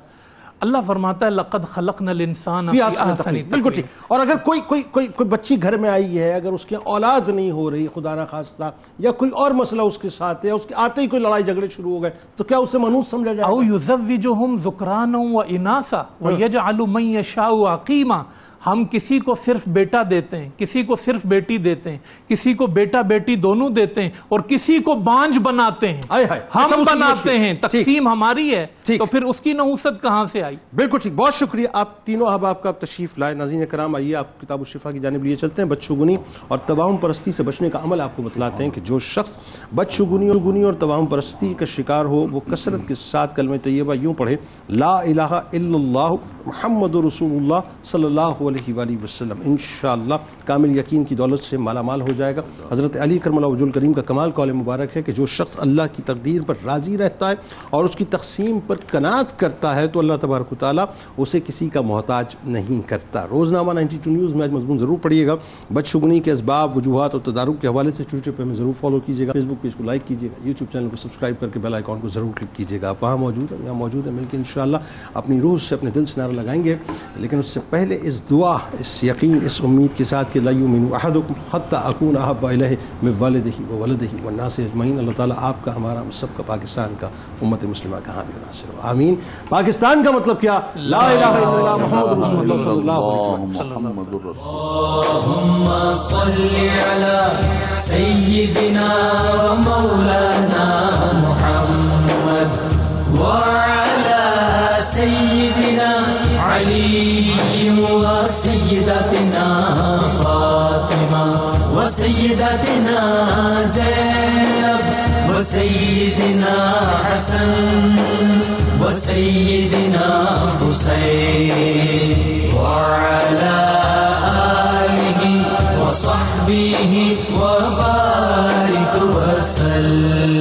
اللہ فرماتا ہے لقد خلقنا الانسان فی احسن تقویم، بالکل ٹھیک۔ اور اگر کوئی بچی گھر میں آئی ہے، اگر اس کی اولاد نہیں ہو رہی خدا نہ خواستہ، یا کوئی اور مسئلہ اس کے ساتھ ہے، اس کے آتے ہی کوئی لڑائی جھگڑے شروع ہو گئے، تو کیا اسے منوس سمجھا جائے گا؟ او یزوجہم ذکرانا و اناسا ویجعل من یشاء عقیما، ہم کسی کو صرف بیٹا دیتے ہیں، کسی کو صرف بیٹی دیتے ہیں، کسی کو بیٹا بیٹی دونوں دیتے ہیں، اور کسی کو بانج بناتے ہیں، ہم بناتے ہیں، تقسیم ہماری ہے، تو پھر اس کی نحوست کہاں سے آئی؟ بالکل ٹھیک، بہت شکریہ آپ تینوں احباب کا تشریف لائے۔ ناظرین کرام، آئیے آپ کتاب الشفا کی جانب لیے چلتے ہیں۔ بدشگونی اور توہم پرستی سے بچنے کا عمل آپ کو بتلاتے ہیں کہ جو شخص بدشگونی اور توہم پرستی کا شکار ہو، وہ کثرت کے ساتھ کلمہ طیبہ یوں پڑھے، لا الہ الا اللہ محمد رسول اللہ صلی اللہ علیہ وآلہ وسلم۔ انشاءاللہ کامل یقین کی دولت سے مالا مال ہو جائے گا۔ حضرت علی کرم اللہ وجہ الکریم کا کمال قول مبارک ہے کہ جو شخص اللہ کی تقدیر پر راضی رہتا ہے اور اس کی تقسیم پر قناعت کرتا ہے تو اللہ تبارک و تعالیٰ اسے کسی کا محتاج نہیں کرتا۔ روزنامہ 92 نیوز میں آج مضمون ضرور پڑھیے گا۔ بدشگونی کے اسباب، وجوہات اور تدارک کے حوالے سے ٹویٹر پہ ہمیں ضرور فالو کیجیے گا، فیس بک پیج کو لائک کیجیے گا، یوٹیوب چینل کو سبسکرائب کر کے بیل آئیکن کو ضرور کلک کیجیے گا۔ آپ وہاں موجود ہیں، یہاں موجود ہیں، مل کے انشاءاللہ اپنی روح سے، اپنے دل سے نعرہ لگائیں گے، لیکن اس سے پہلے اس دعا، اس یقین، اس امید کے ساتھ کہ لا یؤمن احدکم حتی اکون احب الیہ من والدہ وولدہ والناس اجمعین، اللہ تعالیٰ آپ کا، ہمارا، ہم سب کا، پاکستان کا، امت مسلمہ کا حامی و ناصر ہو، آمین۔ پاکستان کا مطلب کیا؟ لا الہ الا اللہ محمد رسول اللہ صلی اللہ علیہ وسلم۔ اللهم صل على سيدنا ومولانا محمد وعلى سيدنا علي وسيدتنا فاطمة وسيدتنا زينب وسيدنا حسن وسيدنا حسين وعلى آله وصحبه وبارك وسلم۔